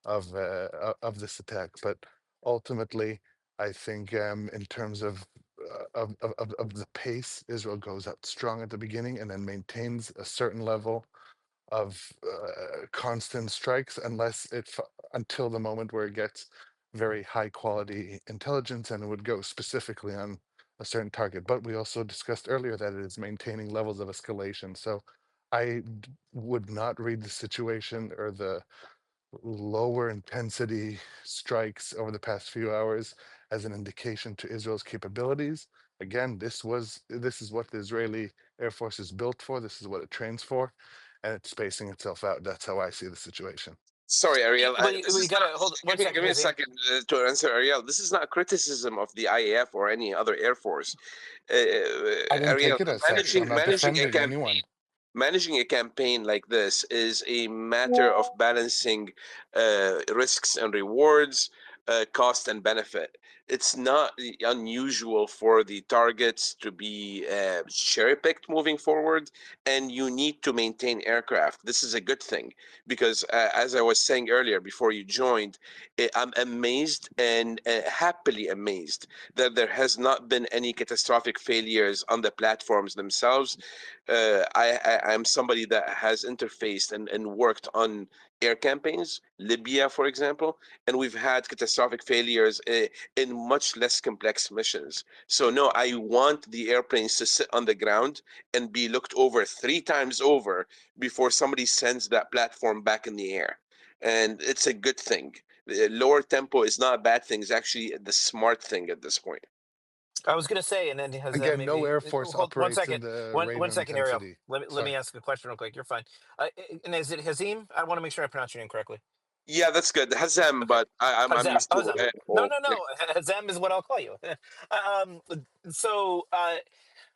D: of this attack. But ultimately, I think in terms of the pace, Israel goes out strong at the beginning and then maintains a certain level of constant strikes, until the moment where it gets very high quality intelligence, and it would go specifically on a certain target. But we also discussed earlier that it is maintaining levels of escalation. So would not read the situation or the lower intensity strikes over the past few hours as an indication to Israel's capabilities. Again, this is what the Israeli Air Force is built for. This is what it trains for, and it's spacing itself out. That's how I see the situation.
A: Sorry, Ariel.
H: We gotta hold one second.
A: Give me a
H: Hazim.
A: second to answer, Ariel. This is not a criticism of the IAF or any other air force.
D: I didn't
A: Ariel,
D: take it as such. I'm not defending anyone.
A: managing a campaign like this is a matter of balancing risks and rewards, cost and benefit. It's not unusual for the targets to be cherry picked moving forward, and you need to maintain aircraft. This is a good thing because, as I was saying earlier before you joined, I'm amazed and happily amazed that there has not been any catastrophic failures on the platforms themselves. I'm somebody that has interfaced and worked on air campaigns, Libya, for example, and we've had catastrophic failures in much less complex missions. So no, I want the airplanes to sit on the ground and be looked over 3 times over before somebody sends that platform back in the air. And it's a good thing. Lower tempo is not a bad thing. It's actually the smart thing at this point.
H: I was going to say, and then has
D: Again, no
H: maybe
D: Air Force
H: hold one
D: operates in
H: second,
D: the
H: one
D: rate
H: one
D: of
H: second, Ariel.
D: intensity.
H: Let me
D: Sorry.
H: ask a question real quick. You're fine. And is it Hazim? I want to make sure I pronounce your name correctly.
A: Yeah, that's good. Hazem,
H: Okay,
A: but I'm
H: Hazem.
A: used to
H: Hazem. No,
A: all.
H: no, no. Hazem is what I'll call you. um, so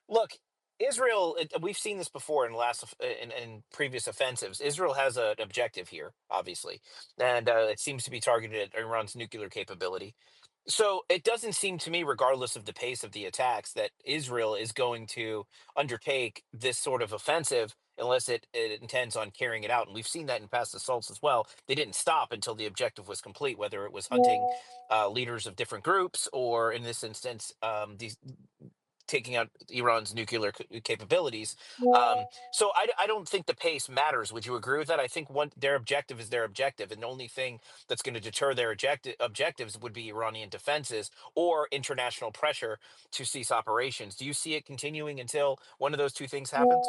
H: look, Israel. We've seen this before in in previous offensives. Israel has an objective here, obviously, and it seems to be targeted at Iran's nuclear capability. So it doesn't seem to me, regardless of the pace of the attacks, that Israel is going to undertake this sort of offensive unless it intends on carrying it out. And we've seen that in past assaults as well. They didn't stop until the objective was complete, whether it was hunting leaders of different groups or, in this instance, these taking out Iran's nuclear capabilities. So I don't think the pace matters. Would you agree with that? I think their objective is their objective, and the only thing that's going to deter their objectives would be Iranian defenses or international pressure to cease operations. Do you see it continuing until one of those two things happens?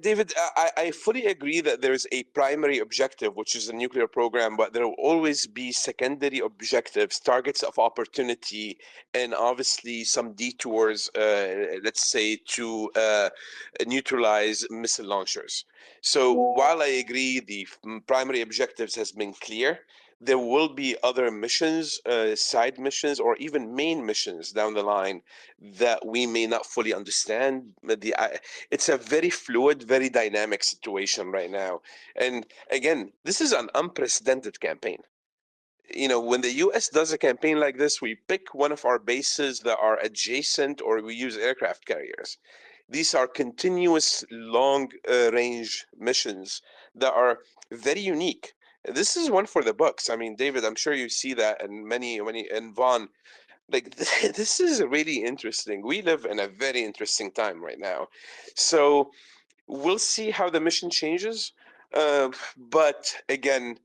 A: David, I fully agree that there's a primary objective, which is the nuclear program, but there will always be secondary objectives, targets of opportunity, and obviously some detours, let's say, to neutralize missile launchers. So while I agree the primary objectives has been clear, there will be other missions, side missions, or even main missions down the line that we may not fully understand. It's a very fluid, very dynamic situation right now. And again, this is an unprecedented campaign. When the US does a campaign like this, we pick one of our bases that are adjacent or we use aircraft carriers. These are continuous long range missions that are very unique. This is one for the books. I mean, David, I'm sure you see that, and many, and Vaughn, like this is really interesting. We live in a very interesting time right now. So we'll see how the mission changes. But again,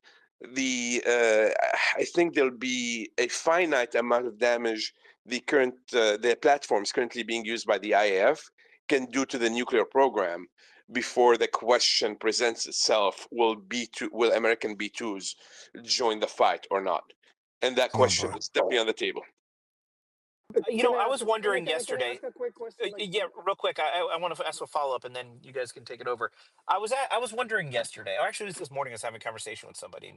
A: I think there'll be a finite amount of damage the platforms currently being used by the IAF can do to the nuclear program before the question presents itself: will American B2s join the fight or not? And that
C: Oh
A: question
C: boy.
A: is definitely on the table.
H: I was wondering yesterday.
G: a quick question?
H: Yeah, real quick. I want to ask a follow up, and then you guys can take it over. I was wondering yesterday, or actually, it was this morning. I was having a conversation with somebody,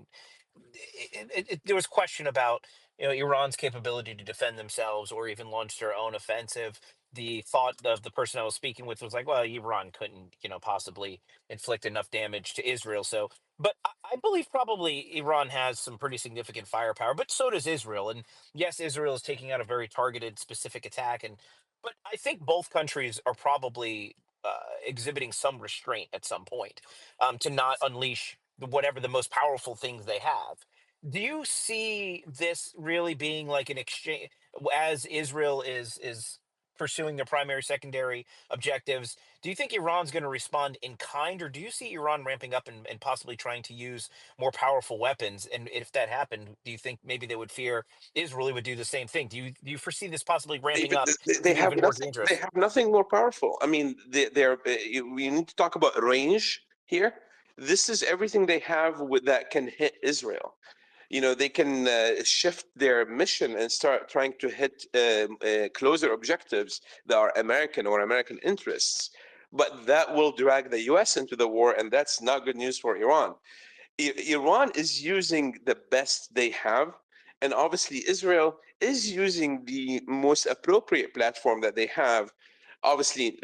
H: and there was question about Iran's capability to defend themselves or even launch their own offensive. The thought of the person I was speaking with was like, well, Iran couldn't possibly inflict enough damage to Israel. So, but I believe probably Iran has some pretty significant firepower, but so does Israel. And yes, Israel is taking out a very targeted, specific attack, and but I think both countries are probably exhibiting some restraint at some point to not unleash whatever the most powerful things they have. Do you see this really being like an exchange as Israel is pursuing their primary, secondary objectives? Do you think Iran's going to respond in kind, or do you see Iran ramping up and possibly trying to use more powerful weapons? And if that happened, do you think maybe they would fear Israel would do the same thing? Do you foresee this possibly ramping up
A: They
H: to
A: have
H: even more
A: nothing. They
H: dangerous?
A: have nothing more powerful. I mean, we need to talk about range here. This is everything they have with that can hit Israel. They can shift their mission and start trying to hit closer objectives that are American or American interests. But that will drag the US into the war, and that's not good news for Iran. Iran is using the best they have, and obviously Israel is using the most appropriate platform that they have. Obviously,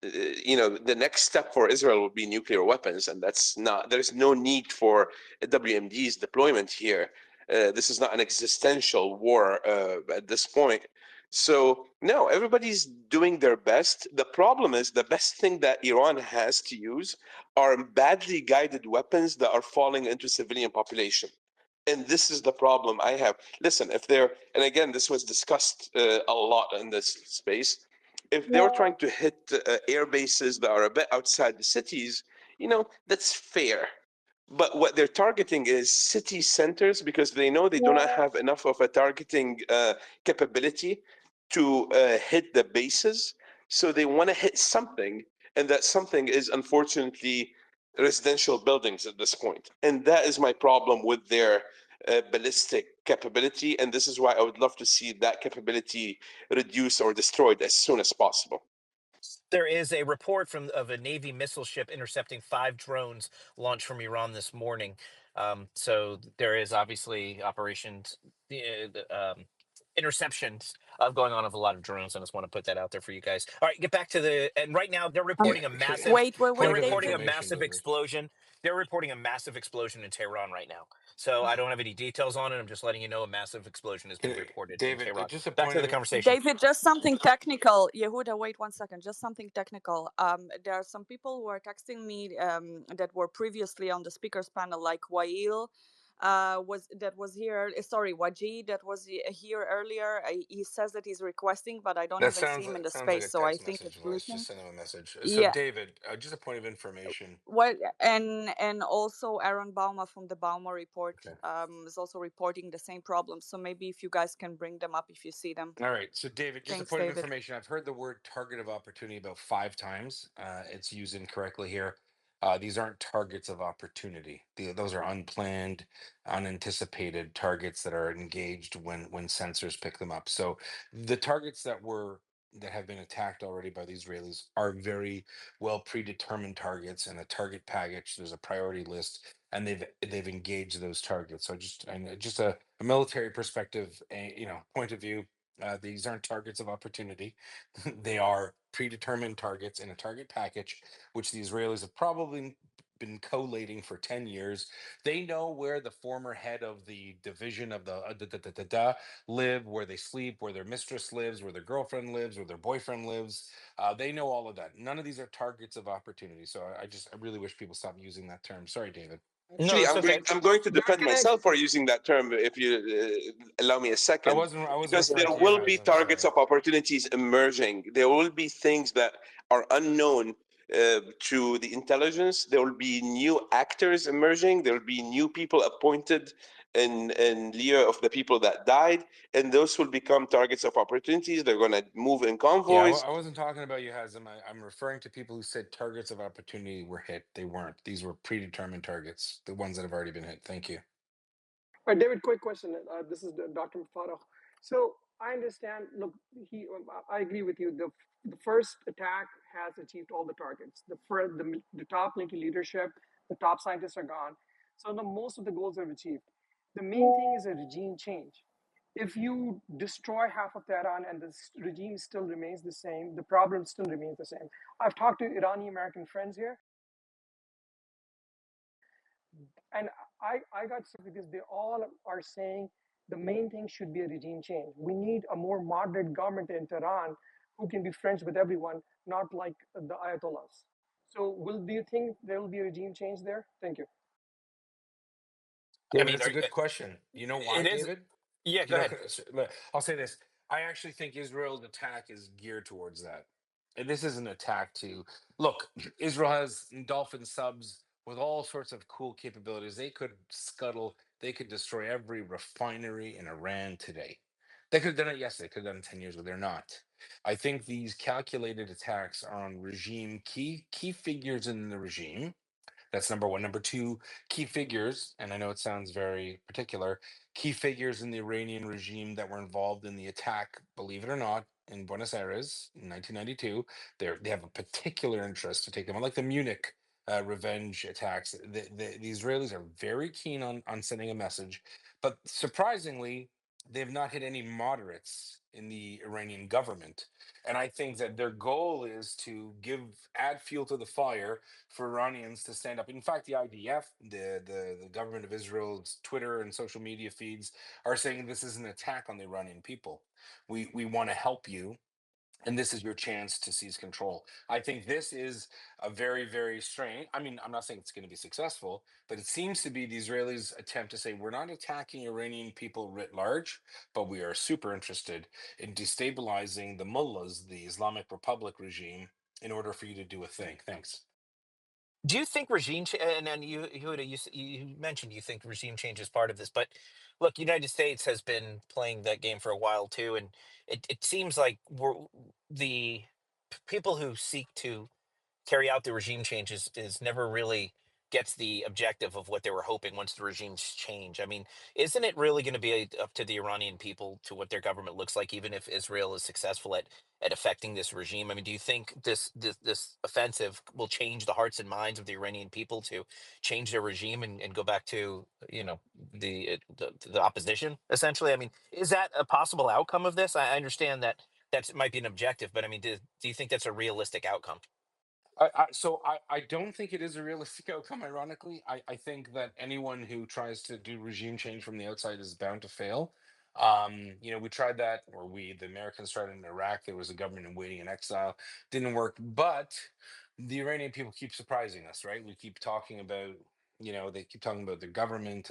A: the next step for Israel will be nuclear weapons, and that's not. There's no need for WMD's deployment here. This is not an existential war at this point. So no, everybody's doing their best. The problem is the best thing that Iran has to use are badly guided weapons that are falling into civilian population. And this is the problem I have. Listen, if they're, and again, this was discussed a lot in this space, if they're trying to hit air bases that are a bit outside the cities, that's fair. But what they're targeting is city centers because they know they do not have enough of a targeting capability to hit the bases. So they want to hit something, and that something is unfortunately residential buildings at this point. And that is my problem with their ballistic capability. And this is why I would love to see that capability reduced or destroyed as soon as possible.
H: There is a report of a Navy missile ship intercepting 5 drones launched from Iran this morning. So there is obviously operations, interceptions going on of a lot of drones. I just want to put that out there for you guys. All right, get back to and right now they're
C: Yeah,
H: reporting a massive,
E: Wait, wait,
H: they're
C: point
E: wait,
C: of
H: reporting a
E: David.
C: information,
H: massive
C: David.
H: explosion. They're reporting a massive explosion in Tehran right now. So I don't have any details on it. I'm just letting you know a massive explosion has been reported in
C: David,
H: Tehran.
C: just a
H: Back
C: point
H: to
C: of
H: the conversation.
E: David, just something technical. Yehuda, wait 1 second. Just something technical. There are some people who are texting me that were previously on the speakers panel, like Wail, was here. Sorry, Waji, that was here earlier. He says that he's requesting, but I don't
C: That
E: even see him in the
C: sounds like
E: space,
C: a
E: so I
C: text
E: think
C: message
E: it's
C: voice.
E: glitching.
C: Just send him a message. So,
E: Yeah.
C: David, just a point of information.
E: What and also Aaron Bauma from the Bauma report
C: Okay.
E: is also reporting the same problem. So maybe if you guys can bring them up if you see them.
C: All right. So, David, just a
E: Thanks,
C: point of
E: David.
C: information. I've heard the word target of opportunity about 5 times. It's used incorrectly here. These aren't targets of opportunity. Those are unplanned, unanticipated targets that are engaged when sensors pick them up. So, the targets that have been attacked already by the Israelis are very well predetermined targets and a target package. There's a priority list, and they've engaged those targets. So just a military perspective, point of view. These aren't targets of opportunity. They are predetermined targets in a target package, which the Israelis have probably been collating for 10 years. They know where the former head of the division of the live, where they sleep, where their mistress lives, where their girlfriend lives, where their boyfriend lives. They know all of that. None of these are targets of opportunity. So I really wish people stop using that term. Sorry, David.
H: No,
A: Actually,
H: it's okay.
A: I'm going to
I: Yeah,
A: defend
I: can I?
A: myself for using that term, if you allow me a second,
C: I wasn't
A: because
C: referring
A: there
C: to you,
A: will be
C: Hazem.
A: targets
C: Sorry.
A: of opportunities emerging. There will be things that are unknown to the intelligence. There will be new actors emerging. There will be new people appointed in lieu of the people that died, and those will become targets of opportunities. They're going to move in
C: Yeah,
A: convoys.
C: I wasn't talking about you, Hazem. I'm referring to people who said targets of opportunity were hit. They weren't. These were predetermined targets, the ones that have already been hit. Thank you.
I: David, quick question. This is Dr. Farah. So I understand. Look, I agree with you. The first attack has achieved all the targets. The top linking leadership, the top scientists are gone. So the most of the goals are achieved. The main thing is a regime change. If you destroy half of Tehran and the regime still remains the same, the problem still remains the same. I've talked to Iranian American friends here, and I got sick because they all are saying the main thing should be a regime change. We need a more moderate government in Tehran who can be friends with everyone, not like the Ayatollahs. So, do you think there will be a regime change there? Thank you.
H: I
C: David,
H: mean,
C: it's a good question. You know why,
H: it is.
C: David?
H: Yeah,
C: You
H: go
C: know,
H: ahead.
C: I'll say this. I actually think Israel's attack is geared towards that. And this is an attack to look, Israel has Dolphin subs with all sorts of cool capabilities. They could scuttle, they could destroy every refinery in Iran today. They could have done it yesterday, they could have done it 10 years ago. They're not. I think these calculated attacks are on regime key figures in the regime. That's number one. Number two, key figures, and I know it sounds very particular, key figures in the Iranian regime that were involved in the attack, believe it or not, in Buenos Aires in 1992. They have a particular interest to take them, unlike the Munich revenge attacks. The Israelis are very keen on sending a message, but surprisingly, they've not hit any moderates in the Iranian government. And I think that their goal is to add fuel to the fire for Iranians to stand up. In fact, the IDF, the government of Israel's Twitter and social media feeds are saying this is an attack on the Iranian people. We want to help you, and this is your chance to seize control. I think this is a very strange. I mean, I'm not saying it's going to be successful, but it seems to be the Israelis' attempt to say we're not attacking Iranian people writ large, but we are super interested in destabilizing the mullahs, the Islamic Republic regime, in order for you to do a thing. Thanks.
H: Do you think and then you mentioned you think regime change is part of this, but look, United States has been playing that game for a while too, and it seems like the people who seek to carry out the regime changes is never really gets the objective of what they were hoping once the regimes change. I mean, isn't it really going to be up to the Iranian people to what their government looks like, even if Israel is successful at affecting this regime? I mean, do you think this offensive will change the hearts and minds of the Iranian people to change their regime and go back to the opposition essentially? I mean, is that a possible outcome of this? I understand that that might be an objective, but I mean, do you think that's a realistic outcome?
C: I don't think it is a realistic outcome. Ironically, I think that anyone who tries to do regime change from the outside is bound to fail. We tried that, or the Americans tried it in Iraq. There was a government in waiting in exile, didn't work. But the Iranian people keep surprising us, right? We keep talking about, they keep talking about the government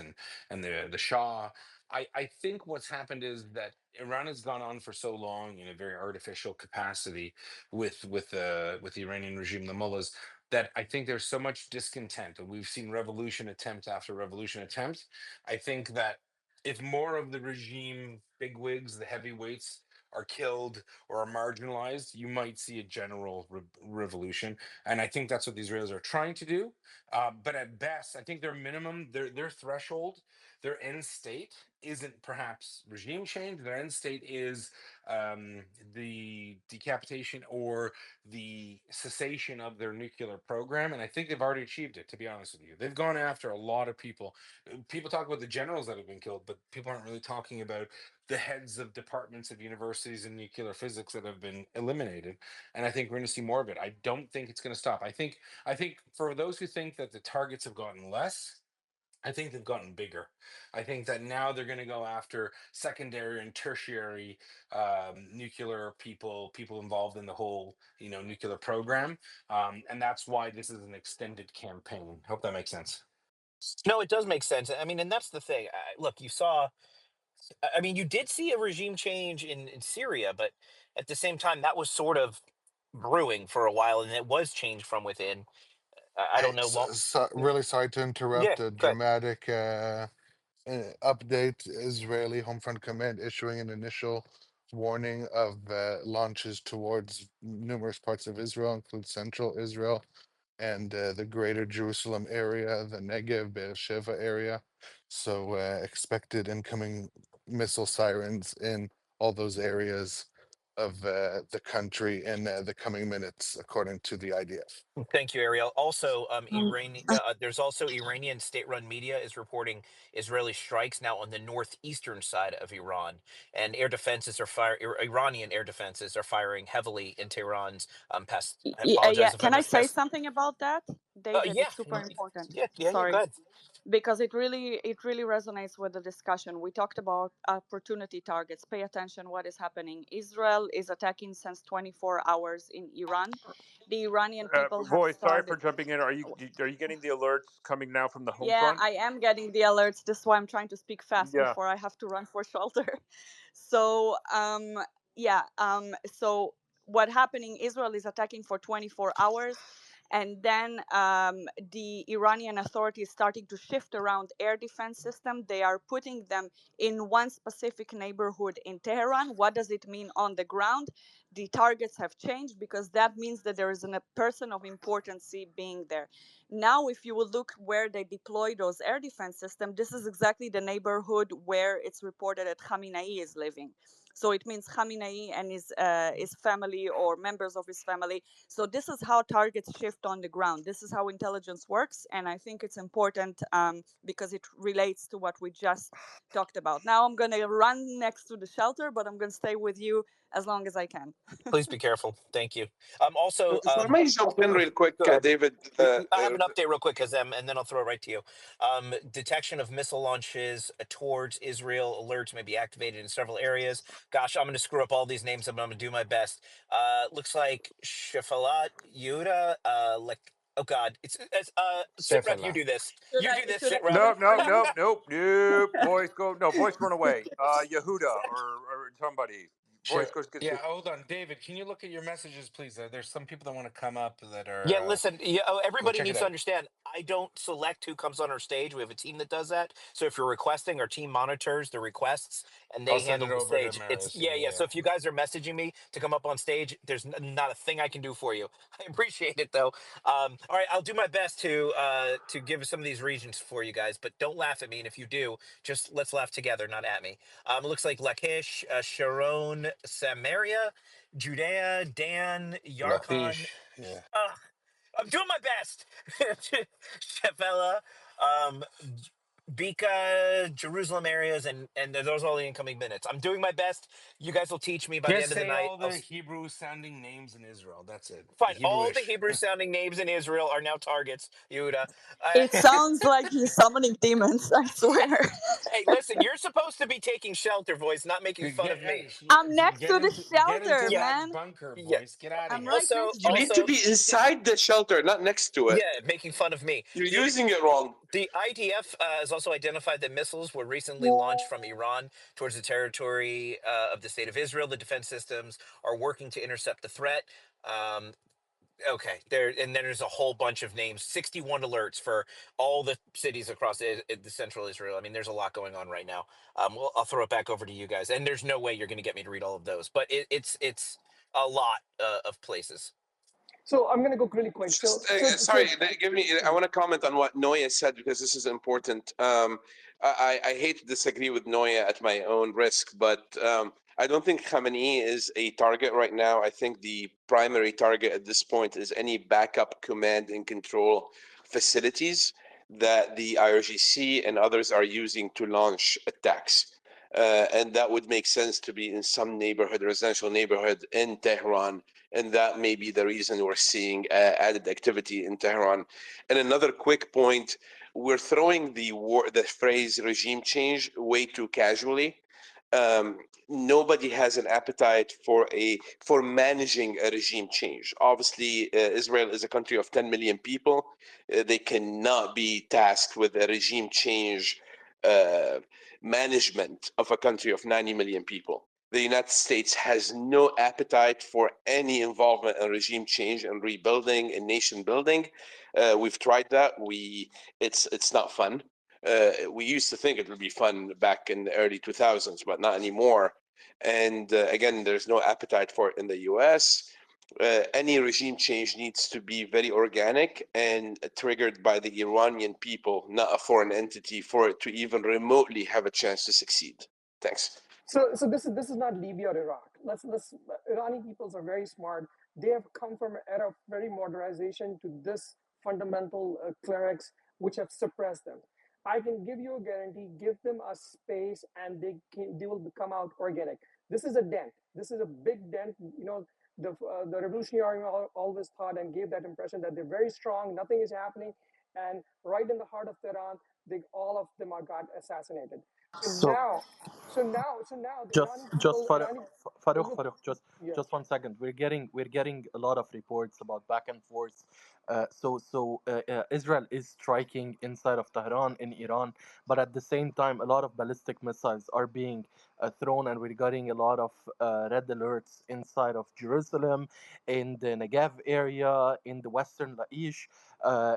C: and the Shah. I think what's happened is that Iran has gone on for so long in a very artificial capacity with the Iranian regime, the mullahs, that I think there's so much discontent, and we've seen revolution attempt after revolution attempt. I think that if more of the regime bigwigs, the heavyweights, are killed or are marginalized, you might see a general revolution. And I think that's what the Israelis are trying to do. But at best, I think their minimum, their threshold, their end state isn't perhaps regime change. Their end state is the decapitation or the cessation of their nuclear program. And I think they've already achieved it, to be honest with you. They've gone after a lot of people. People talk about the generals that have been killed, but people aren't really talking about the heads of departments of universities in nuclear physics that have been eliminated. And I think we're going to see more of it. I don't think it's going to stop. I think for those who think that the targets have gotten less, I think they've gotten bigger. I think that now they're going to go after secondary and tertiary nuclear people involved in the whole, nuclear program, and that's why this is an extended campaign. Hope that makes sense.
H: No, it does make sense. I mean, and that's the thing. Look, you saw. I mean, you did see a regime change in Syria, but at the same time, that was sort of brewing for a while, and it was changed from within. I
D: Hey,
H: don't know.
D: really sorry to
H: Yeah,
D: interrupt. A
H: good.
D: dramatic update: Israeli Home Front Command issuing an initial warning of launches towards numerous parts of Israel, include central Israel and the greater Jerusalem area, the Negev, Beersheba area. So expected incoming missile sirens in all those areas of the country in the coming minutes, according to the IDF.
H: Thank you, Ariel. Also, there's also Iranian state-run media is reporting Israeli strikes now on the northeastern side of Iran, and Iranian air defenses are firing heavily into Iran's past. I
E: Yeah,
H: apologize if I
E: can I say
H: mispronounced.
E: something about that, David?
H: Yeah,
E: It's super important.
H: yeah. Go
E: Sorry,
H: ahead.
E: because it really resonates with the discussion. We talked about opportunity targets. Pay attention what is happening. Israel is attacking since 24 hours in Iran. The Iranian people have
B: Voice, sorry
E: started.
B: for jumping in. Are you getting the alerts coming now from the home
E: Yeah,
B: front?
E: I am getting the alerts. This is why I'm trying to speak fast
B: Yeah.
E: before I have to run for shelter. So, so what happening? Israel is attacking for 24 hours, and then the Iranian authorities starting to shift around air defense system. They are putting them in one specific neighborhood in Tehran. What does it mean on the ground? The targets have changed because that means that there is a person of importance being there. Now, if you will look where they deploy those air defense systems, this is exactly the neighborhood where it's reported that Khamenei is living. So it means Khamenei and his family or members of his family. So this is how targets shift on the ground. This is how intelligence works, and I think it's important because it relates to what we just talked about. Now I'm going to run next to the shelter, but I'm going to stay with you as long as I can.
H: Please be careful. Thank you. Also,
A: If I may jump in real quick,
H: go ahead.
A: David.
H: I have an update real quick, and then I'll throw it right to you. Detection of missile launches towards Israel. Alerts may be activated in several areas. Gosh, I'm going to screw up all these names, but I'm going to do my best. Looks like Shefalat Yuda. Oh God, it's Sitrep. You
C: Sefala.
H: do this.
E: Should
H: You
E: I
H: do this,
E: should I
H: Sitrep.
E: should I
B: No.
E: read
B: Nope. Voice, go. No, voice, run away. Yehuda or somebody. Voice
C: Sure.
B: goes.
C: Yeah, hold on. David, can you look at your messages, please? There's some people that want to come up that
H: Yeah,
C: are,
H: listen,
C: go
H: everybody
C: check it
H: needs to
C: out.
H: understand, I don't select who comes on our stage. We have a team that does that. So if you're requesting, our team monitors the requests and
C: I'll
H: they
C: send
H: handle
C: it
H: the
C: over to
H: stage.
C: Marison.
H: Yeah. So
C: Yeah.
H: if you guys are messaging me to come up on stage, there's not a thing I can do for you. I appreciate it though. All right, I'll do my best to give some of these regions for you guys, but don't laugh at me. And if you do, just let's laugh together, not at me. It looks like Lachish, Sharon, Samaria, Judea, Dan, Yarkon.
C: Lachish. Yeah.
H: I'm doing my best. Shevella, Bika, Jerusalem areas, and those are all the incoming minutes. I'm doing my best. You guys will teach me by the
C: Just
H: end of the
C: say
H: night.
C: all the Hebrew sounding names in Israel. That's it. The
H: Fine. All the
C: Hebrewish.
H: Hebrew sounding names in Israel are now targets, Yehuda.
E: It sounds like you're summoning demons, I swear.
H: Hey, listen, you're supposed to be taking shelter, voice, not making fun
C: Get,
H: of me.
C: hey,
E: I'm next
C: get
E: to the
C: into
E: shelter,
H: Yeah,
C: that
E: man.
C: bunker,
H: yeah.
C: voice. Get out of
E: I'm
C: here.
E: right
H: Also,
E: next
A: You
E: to
A: need
E: it.
A: to
H: also,
A: be inside the shelter, not next to it.
H: yeah, making fun of me.
A: You're
H: The
A: using it wrong.
H: The IDF has also identified that missiles were recently launched from Iran towards the territory of the state of Israel. The defense systems are working to intercept the threat. Um, okay, there and then there's a whole bunch of names. 61 alerts for all the cities across the central Israel. I mean, there's a lot going on right now. Well, I'll throw it back over to you guys. And there's no way you're going to get me to read all of those, but it's a lot of places.
I: So I'm gonna go really quick.
A: Just
I: So
A: sorry, give me. I want to comment on what Noya said because this is important. I hate to disagree with Noya at my own risk, but I don't think Khamenei is a target right now. I think the primary target at this point is any backup command and control facilities that the IRGC and others are using to launch attacks. and that would make sense to be in some neighborhood, residential neighborhood in Tehran, and that may be the reason we're seeing added activity in Tehran. And another quick point, we're throwing the phrase regime change way too casually. Nobody has an appetite for managing a regime change. Obviously, Israel is a country of 10 million people. They cannot be tasked with a regime change uh, management of a country of 90 million people. The United States has no appetite for any involvement in regime change and rebuilding and nation building. We've tried that. It's not fun. We used to think it would be fun back in the early 2000s, but not anymore. And again, there's no appetite for it in the US. Any regime change needs to be very organic and triggered by the Iranian people, not a foreign entity, for it to even remotely have a chance to succeed. Thanks.
I: So this is not Libya or Iraq. Let's Iranian peoples are very smart. They have come from an era of very modernization to this fundamental clerics which have suppressed them. I can give you a guarantee. Give them a space, and they will come out organic. This is a dent. This is a big dent. You know, the Revolutionary Army always thought and gave that impression that they're very strong. Nothing is happening, and right in the heart of Tehran, all of them are got assassinated. So
J: So
I: now so now the
J: just
I: Iranian
J: just
I: people,
J: Farouk,
I: Iranian,
J: Farouk,
I: yeah.
J: just 1 second. We're getting a lot of reports about back and forth. Israel is striking inside of Tehran in Iran, but at the same time, a lot of ballistic missiles are being thrown, and we're getting a lot of red alerts inside of Jerusalem, in the Negev area, in the western Laish,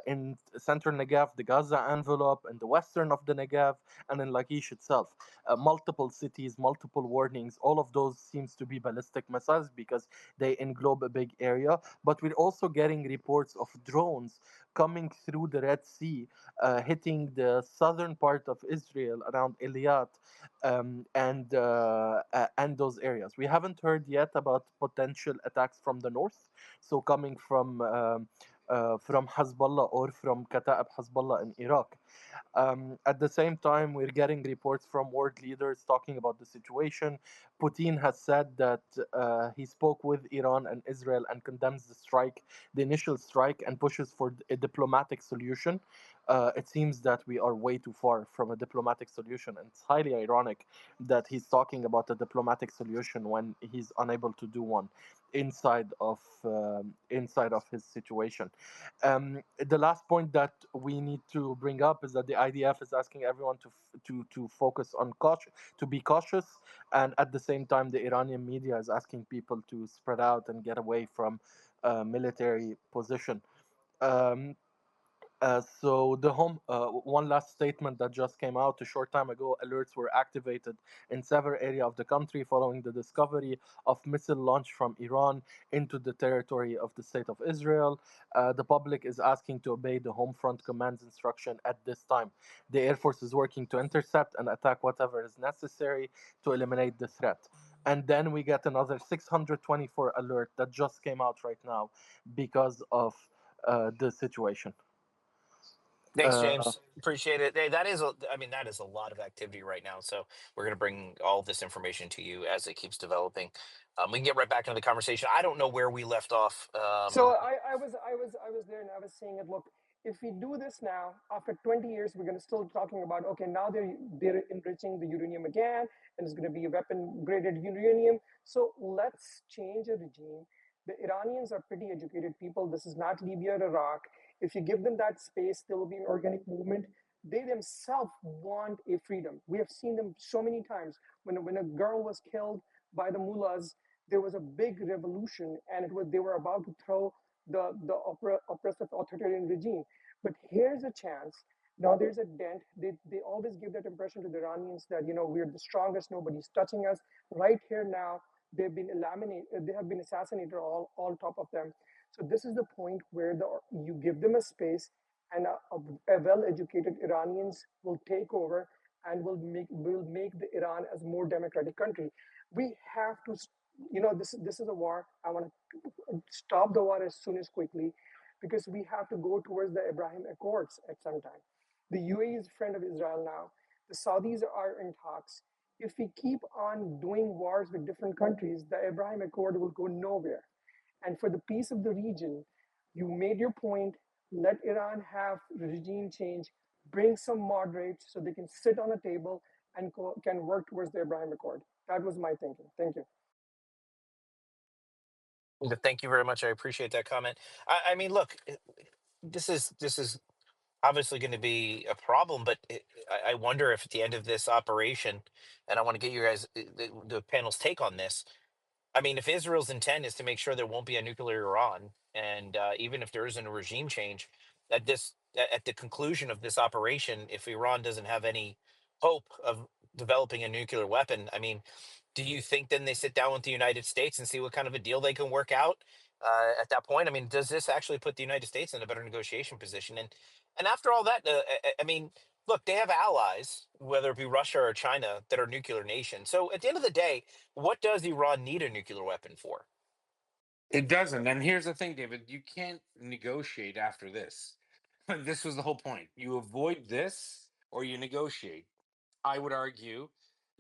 J: in central Negev, the Gaza envelope, and the western of the Negev, and in Lachish itself. Multiple cities, multiple warnings. All of those seems to be ballistic missiles because they englobe a big area. But we're also getting reports of drones coming through the Red Sea, hitting the southern part of Israel around Eilat, and those areas. We haven't heard yet about potential attacks from the north, so coming from Hezbollah or from Kata'ib Hezbollah in Iraq. At the same time, we're getting reports from world leaders talking about the situation. Putin has said that he spoke with Iran and Israel and condemns the initial strike, and pushes for a diplomatic solution. It seems that we are way too far from a diplomatic solution, and it's highly ironic that he's talking about a diplomatic solution when he's unable to do one inside of his situation. The last point that we need to bring up is that the IDF is asking everyone to focus on caution, to be cautious, and at the same time, the Iranian media is asking people to spread out and get away from military position. Um, one last statement that just came out a short time ago. Alerts were activated in several areas of the country following the discovery of missile launch from Iran into the territory of the state of Israel. The public is asking to obey the Home Front Command's instruction at this time. The Air Force is working to intercept and attack whatever is necessary to eliminate the threat. And then we get another 624 alert that just came out right now because of the situation.
H: Thanks,
J: Uh,
H: James. Appreciate it. Hey, I mean, that is a lot of activity right now. So we're going to bring all this information to you as it keeps developing. We can get right back into the conversation. I don't know where we left off.
I: So I was there, and I was saying it. Look, if we do this now, after 20 years, we're going to still talking about, okay, now they're enriching the uranium again, and it's going to be a weapon graded uranium. So let's change the regime. The Iranians are pretty educated people. This is not Libya or Iraq. If you give them that space, there will be an organic movement. They themselves want a freedom. We have seen them so many times. When a girl was killed by the mullahs, there was a big revolution, and they were about to throw the oppressive authoritarian regime. But here's a chance. Now there's a dent. They always give that impression to the Iranians that, we're the strongest, nobody's touching us. Right here now, they've been eliminated. They have been assassinated all top of them. So this is the point where you give them a space, and a well-educated Iranians will take over and will make the Iran as more democratic country. We have to, this is a war. I want to stop the war as soon as quickly, because we have to go towards the Abraham Accords at some time. The UAE is a friend of Israel now. The Saudis are in talks. If we keep on doing wars with different countries, the Abraham Accord will go nowhere. And for the peace of the region, you made your point. Let Iran have regime change, bring some moderates so they can sit on a table and can work towards the Abraham Accord. That was my thinking. Thank you.
H: Thank you very much. I appreciate that comment. I mean, look, this is obviously going to be a problem, but I wonder if at the end of this operation, and I want to get you guys the panel's take on this. I mean, if Israel's intent is to make sure there won't be a nuclear Iran, and even if there isn't a regime change, at the conclusion of this operation, if Iran doesn't have any hope of developing a nuclear weapon, I mean, do you think then they sit down with the United States and see what kind of a deal they can work out at that point? I mean, does this actually put the United States in a better negotiation position? And after all that, I mean, look, they have allies, whether it be Russia or China, that are nuclear nations. So at the end of the day, what does Iran need a nuclear weapon for?
C: It doesn't. And here's the thing, David, you can't negotiate after this. This was the whole point. You avoid this or you negotiate. I would argue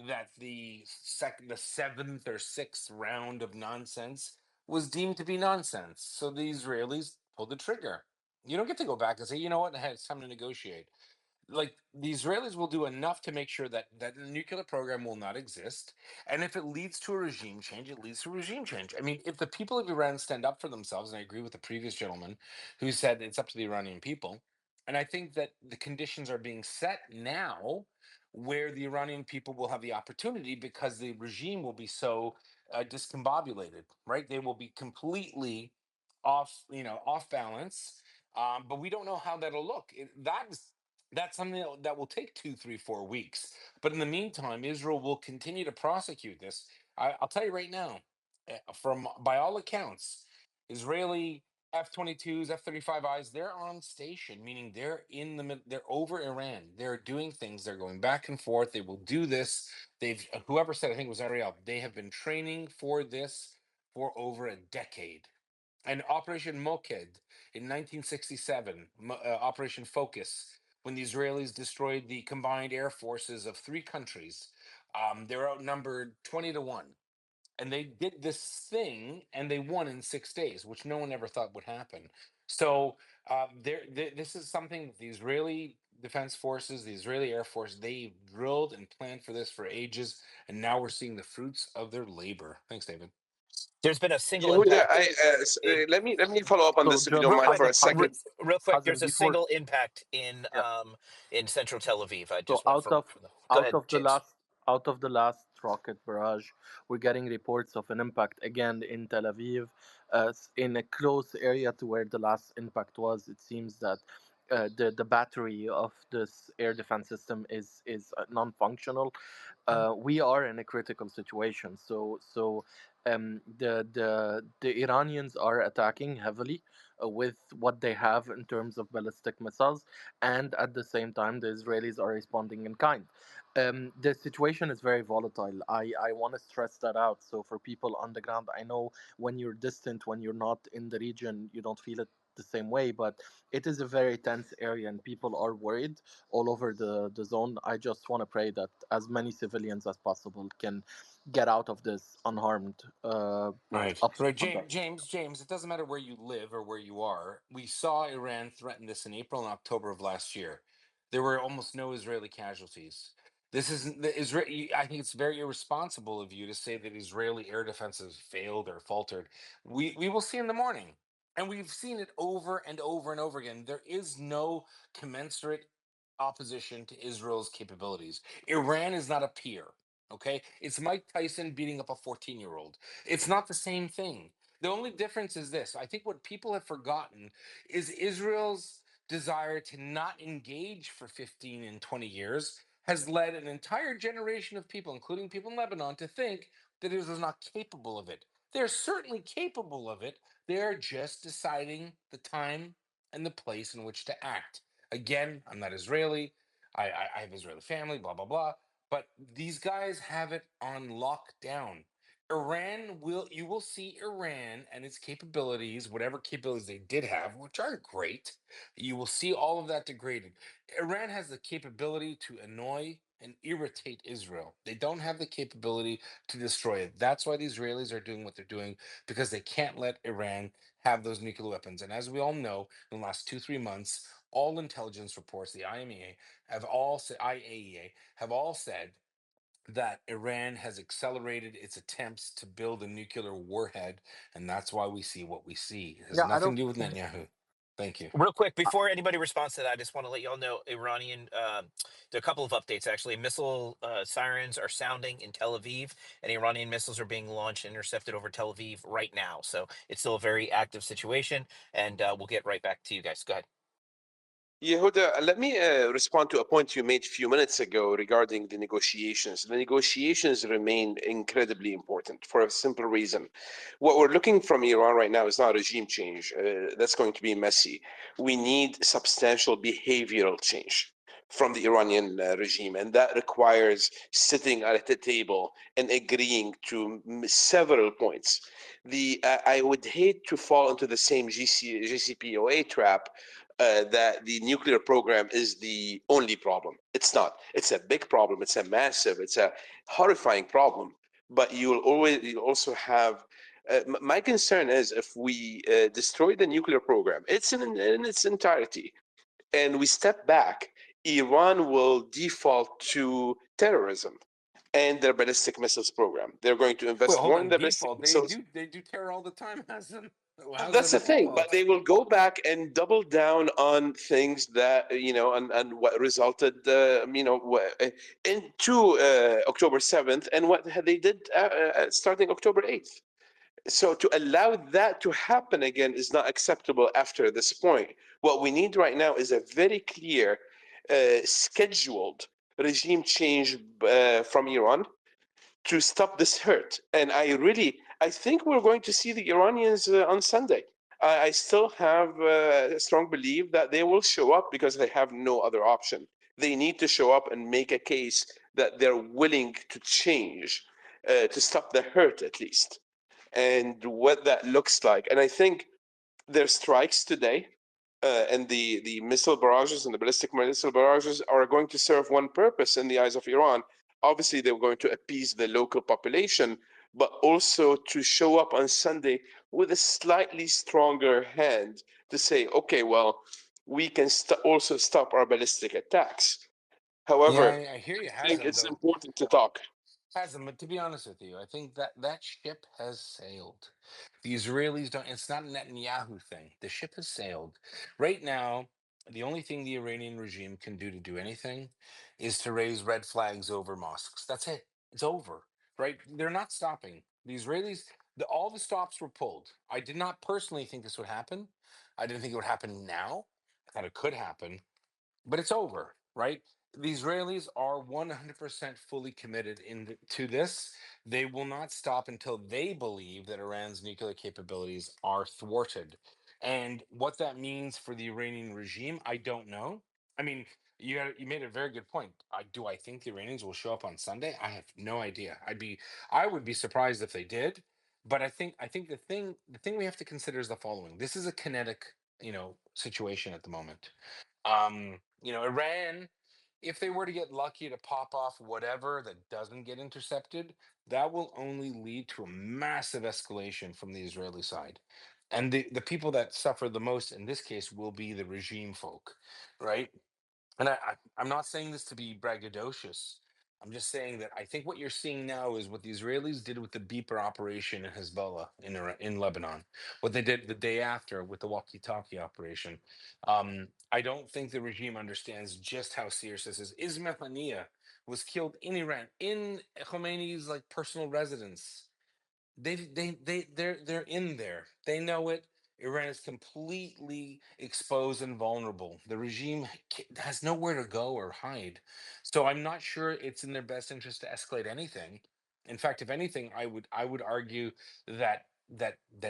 C: that the seventh or sixth round of nonsense was deemed to be nonsense. So the Israelis pulled the trigger. You don't get to go back and say, you know what, it's time to negotiate. Like, the Israelis will do enough to make sure that that nuclear program will not exist. And if it leads to a regime change, it leads to a regime change. I mean, if the people of Iran stand up for themselves, and I agree with the previous gentleman who said it's up to the Iranian people, and I think that the conditions are being set now where the Iranian people will have the opportunity because the regime will be so discombobulated, right? They will be completely off balance. But we don't know how that'll look. That's something that will take 2, 3, 4 weeks. But in the meantime, Israel will continue to prosecute this. I'll tell you right now, from by all accounts, Israeli F-22s, F-35Is, they're on station, meaning they're in the they're over Iran. They're doing things. They're going back and forth. They will do this. They've whoever said, I think it was Ariel. They have been training for this for over a decade. And Operation Moked in 1967, Operation Focus, when the Israelis destroyed the combined air forces of three countries. They were outnumbered 20 to 1. And they did this thing and they won in 6 days, which no one ever thought would happen. So this is something that the Israeli Defense Forces, the Israeli Air Force, they drilled and planned for this for ages. And now we're seeing the fruits of their labor. Thanks, David.
H: There's been a single
A: Yehuda,
H: impact.
A: let me follow up on
J: So
A: this if you
J: just
A: don't
H: Real
A: mind
H: quick,
A: for a
H: re-
A: second.
H: real quick.
J: Hazel,
H: There's a
J: before
H: single impact
J: yeah.
H: in central Tel Aviv. I
J: So
H: just want for the. Go ahead, James.
J: out of the last rocket barrage, we're getting reports of an impact again in Tel Aviv, in a close area to where the last impact was. It seems that the battery of this air defense system is non-functional. We are in a critical situation. The Iranians are attacking heavily with what they have in terms of ballistic missiles, and at the same time, the Israelis are responding in kind. The situation is very volatile. I want to stress that out. So for people on the ground, I know when you're distant, when you're not in the region, you don't feel it the same way, but it is a very tense area and people are worried all over the zone. I just want to pray that as many civilians as possible can get out of this unharmed.
C: Right.
J: Up
C: Right.
J: on that.
C: James, it doesn't matter where you live or where you are. We saw Iran threaten this in April and October of last year. There were almost no Israeli casualties. This isn't the Israel. I think it's very irresponsible of you to say that Israeli air defenses failed or faltered. We will see in the morning. And we've seen it over and over and over again. There is no commensurate opposition to Israel's capabilities. Iran is not a peer. Okay. It's Mike Tyson beating up a 14-year-old. It's not the same thing. The only difference is this. I think what people have forgotten is Israel's desire to not engage for 15 and 20 years has led an entire generation of people, including people in Lebanon, to think that Israel is not capable of it. They're certainly capable of it. They're just deciding the time and the place in which to act. Again, I'm not Israeli. I have Israeli family, blah, blah, blah. But these guys have it on lockdown. You will see Iran and its capabilities, whatever capabilities they did have, which aren't great. You will see all of that degraded. Iran has the capability to annoy and irritate Israel. They don't have the capability to destroy it. That's why the Israelis are doing what they're doing, because they can't let Iran have those nuclear weapons. And as we all know, in the last 2, 3 months, all intelligence reports, the IMEA have all said, IAEA have all said that Iran has accelerated its attempts to build a nuclear warhead, and that's why we see what we see. It has
B: Yeah, I
C: nothing
B: don't.
C: to do with Netanyahu. Thank you.
H: Real quick, before anybody responds to that, I just want to let you all know Iranian. There are a couple of updates actually. Missile sirens are sounding in Tel Aviv, and Iranian missiles are being launched and intercepted over Tel Aviv right now. So it's still a very active situation, and we'll get right back to you guys. Go ahead.
A: Yehuda, let me respond to a point you made a few minutes ago regarding the negotiations. The negotiations remain incredibly important for a simple reason. What we're looking from Iran right now is not regime change. That's going to be messy. We need substantial behavioral change from the Iranian regime, and that requires sitting at the table and agreeing to several points. I would hate to fall into the same JCPOA trap that the nuclear program is the only problem. It's not. It's a big problem. It's a massive. It's a horrifying problem. But you also have. My concern is if we destroy the nuclear program, it's in its entirety, and we step back, Iran will default to terrorism and their ballistic missiles program. They're going to
C: Well,
A: invest
C: hold
A: more in
C: on.
A: the ballistic
C: Default. They
A: missiles.
C: do. They do terror all the time, Hassan.
A: Well,
C: How's
A: that's
C: that
A: the
C: a
A: thing, but
C: default?
A: they will go back and double down on things that and what resulted, into October 7th, and what they did starting October 8th. So to allow that to happen again is not acceptable after this point. What we need right now is a very clear, scheduled regime change from Iran to stop this hurt. And I think we're going to see the Iranians on Sunday. I still have a strong belief that they will show up because they have no other option. They need to show up and make a case that they're willing to change to stop the hurt at least, and what that looks like. And I think their strikes today and the missile barrages and the ballistic missile barrages are going to serve one purpose in the eyes of Iran. Obviously, they're going to appease the local population, but also to show up on Sunday with a slightly stronger hand to say, okay, well, we can also stop our ballistic attacks.
C: Yeah,
A: However,
C: I hear you,
A: I think
C: Hassan.
A: it's
C: Though
A: important to talk.
C: Hasn't, but to be honest with you, I think that that ship has sailed. The Israelis don't, it's not a Netanyahu thing. The ship has sailed. Right now, the only thing the Iranian regime can do anything is to raise red flags over mosques. That's it. It's over, right? They're not stopping. The Israelis, all the stops were pulled. I did not personally think this would happen. I didn't think it would happen now. I thought it could happen, but it's over, right? The Israelis are 100% fully committed to this. They will not stop until they believe that Iran's nuclear capabilities are thwarted. And what that means for the Iranian regime, I don't know. I mean, you made a very good point. I think the Iranians will show up on Sunday? I have no idea. I would be surprised if they did. But I think the thing we have to consider is the following. This is a kinetic, situation at the moment. Iran, if they were to get lucky to pop off whatever that doesn't get intercepted, that will only lead to a massive escalation from the Israeli side. And the people that suffer the most in this case will be the regime folk, right? And I'm not saying this to be braggadocious. I'm just saying that I think what you're seeing now is what the Israelis did with the beeper operation in Hezbollah in Lebanon, what they did the day after with the walkie-talkie operation. I don't think the regime understands just how serious this is. Ismail Haniyeh was killed in Iran, in Khomeini's personal residence. They're in there. They know it. Iran is completely exposed and vulnerable. The regime has nowhere to go or hide. So I'm not sure it's in their best interest to escalate anything. In fact, if anything, I would argue that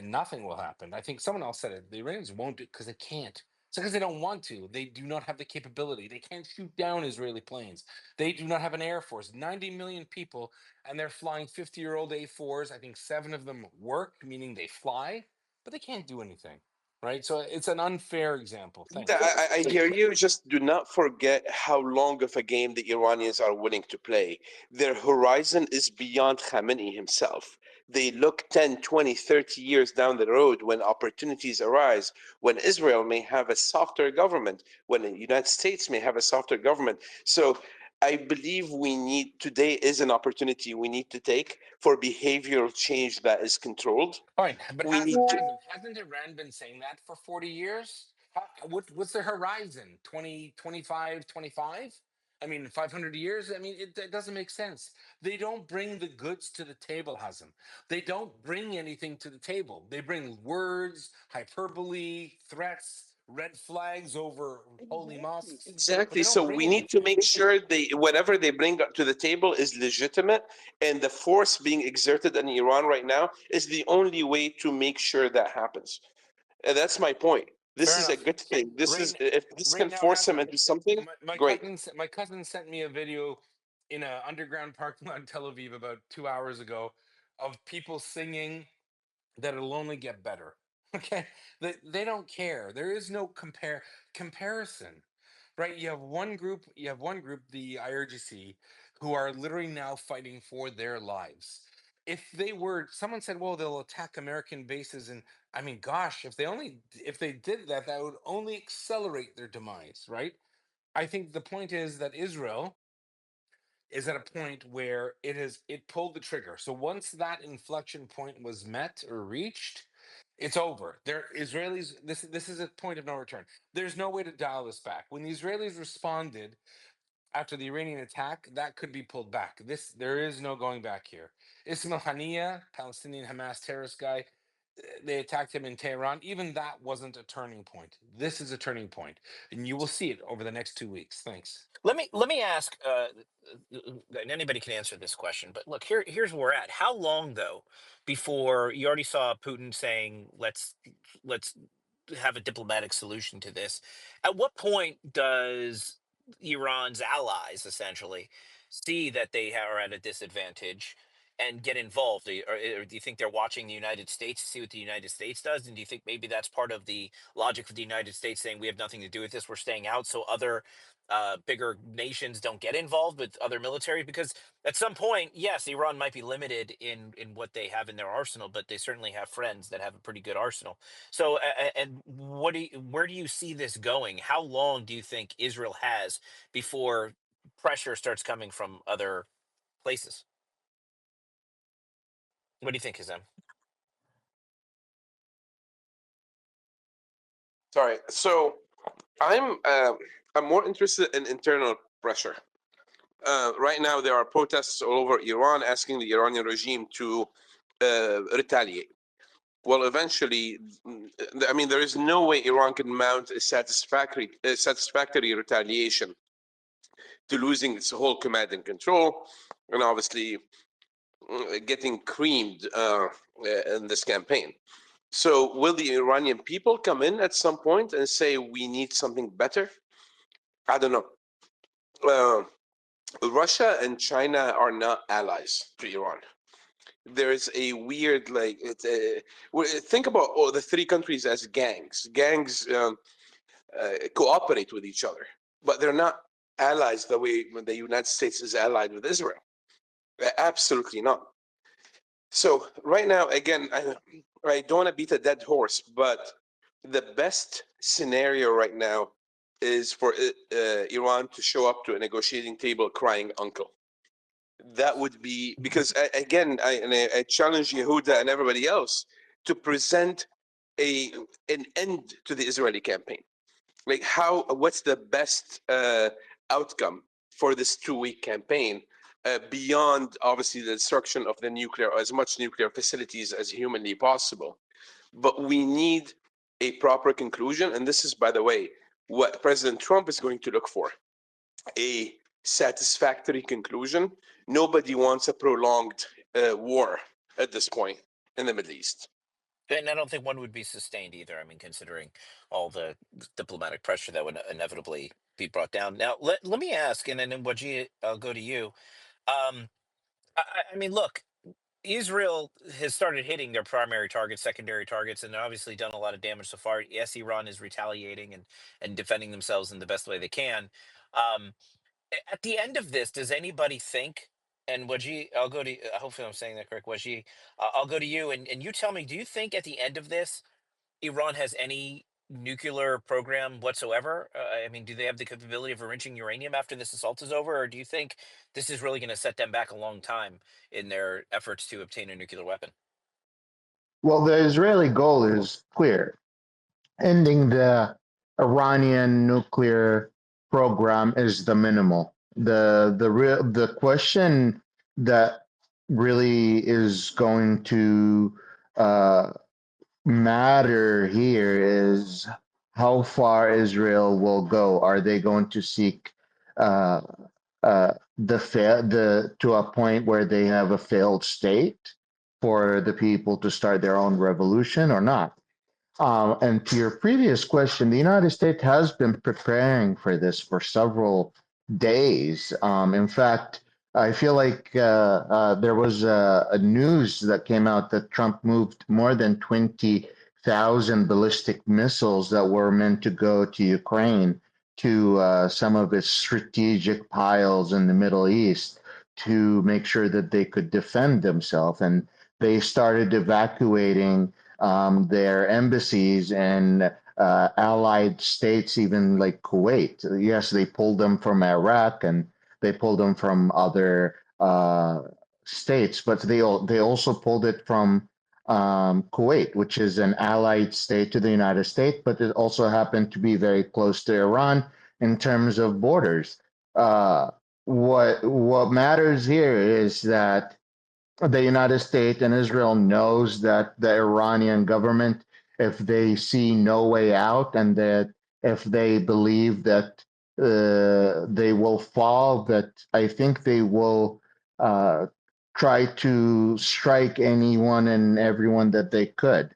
C: nothing will happen. I think someone else said it. The Iranians won't do because they can't. It's because they don't want to. They do not have the capability. They can't shoot down Israeli planes. They do not have an air force. 90 million people, and they're flying 50-year-old A4s. I think 7 of them work, meaning they fly, but they can't do anything, right? So it's an unfair example. Thanks.
A: I hear you. Just do not forget how long of a game the Iranians are willing to play. Their horizon is beyond Khamenei himself. They look 10, 20, 30 years down the road when opportunities arise, when Israel may have a softer government, when the United States may have a softer government. So I believe today is an opportunity we need to take for behavioral change that is controlled.
C: Fine, but
A: We need to.
C: hasn't Iran been saying that for 40 years? What's the horizon? 20, 25, 25? I mean, 500 years? I mean, it doesn't make sense. They don't bring the goods to the table, Hazem. They don't bring anything to the table. They bring words, hyperbole, threats, red flags over holy mosques, but
A: Exactly.
C: they don't
A: So
C: bring
A: we need to
C: anything.
A: make sure whatever they bring up to the table is legitimate, and the force being exerted in Iran right now is the only way to make sure that happens. And that's my point. This
C: Fair
A: is a
C: enough.
A: good thing. If this
C: Right
A: can
C: now,
A: force them
C: Hazem,
A: into something, great.
C: my cousin sent me a video in an underground parking lot in Tel Aviv about 2 hours ago of people singing that it'll only get better. Okay, they don't care. There is no comparison, right? You have one group, the IRGC, who are literally now fighting for their lives. If they were, someone said, well, they'll attack American bases, and I mean, gosh, if they did that, that would only accelerate their demise, right? I think the point is that Israel is at a point where it pulled the trigger. So once that inflection point was met or reached, it's over. Israelis, this is a point of no return. There's no way to dial this back. When the Israelis responded after the Iranian attack, that could be pulled back. There is no going back here. Ismail Haniyeh, Palestinian Hamas terrorist guy, they attacked him in Tehran. Even that wasn't a turning point. This is a turning point, and you will see it over the next 2 weeks. Thanks.
H: Let me ask, and anybody can answer this question, but look, here's where we're at. How long though before you already saw Putin saying let's have a diplomatic solution to this? At what point does Iran's allies essentially see that they are at a disadvantage and get involved? Or do you think they're watching the United States to see what the United States does? And do you think maybe that's part of the logic for the United States saying we have nothing to do with this, we're staying out, so other bigger nations don't get involved with other military? Because at some point, yes, Iran might be limited in what they have in their arsenal, but they certainly have friends that have a pretty good arsenal. So, and where do you see this going? How long do you think Israel has before pressure starts coming from other places? What do you think, Kazem?
A: Sorry. So I'm more interested in internal pressure. Right now, there are protests all over Iran asking the Iranian regime to retaliate. Well, eventually, I mean, there is no way Iran can mount a satisfactory retaliation to losing its whole command and control, and obviously getting creamed in this campaign. So, will the Iranian people come in at some point and say we need something better? I don't know. Russia and China are not allies to Iran. There's a weird think about all the three countries as gangs. Gangs cooperate with each other, but they're not allies the way the United States is allied with Israel. Absolutely not. So right now, again, I don't want to beat a dead horse, but the best scenario right now is for Iran to show up to a negotiating table crying uncle. That would be because again, I challenge Yehuda and everybody else to present an end to the Israeli campaign. Like what's the best outcome for this 2-week campaign beyond obviously the destruction of the nuclear, as much nuclear facilities as humanly possible. But we need a proper conclusion, and this is, by the way, what President Trump is going to look for: a satisfactory conclusion. Nobody wants a prolonged war at this point in the Middle East.
H: And I don't think one would be sustained either. I mean, considering all the diplomatic pressure that would inevitably be brought down. Now, let me ask, and then Wajid, I'll go to you. Um, I mean, look, Israel has started hitting their primary targets, secondary targets, and obviously done a lot of damage so far. Yes, Iran is retaliating and defending themselves in the best way they can. Um, at the end of this, does anybody think? And Wajid, I'll go to. Hopefully, I'm saying that correct. Wajid, I'll go to you, and you tell me. Do you think at the end of this, Iran has any nuclear program whatsoever? I mean, do they have the capability of enriching uranium after this assault is over, or do you think this is really going to set them back a long time in their efforts to obtain a nuclear weapon?
K: Well, the Israeli goal is clear: ending the Iranian nuclear program is the minimal. The question that really is going to uh, matter here is how far Israel will go. Are they going to seek uh, the to a point where they have a failed state for the people to start their own revolution or not? And to your previous question, the United States has been preparing for this for several days. In fact, I feel like there was a news that came out that Trump moved more than 20,000 ballistic missiles that were meant to go to Ukraine to some of its strategic piles in the Middle East to make sure that they could defend themselves. And they started evacuating their embassies and allied states, even like Kuwait. Yes, they pulled them from Iraq and they pulled them from other states, but they also pulled it from Kuwait, which is an allied state to the United States, but it also happened to be very close to Iran in terms of borders. Uh, what matters here is that the United States and Israel knows that the Iranian government, if they see no way out, and that if they believe that they will fall, that I think they will uh, try to strike anyone and everyone that they could.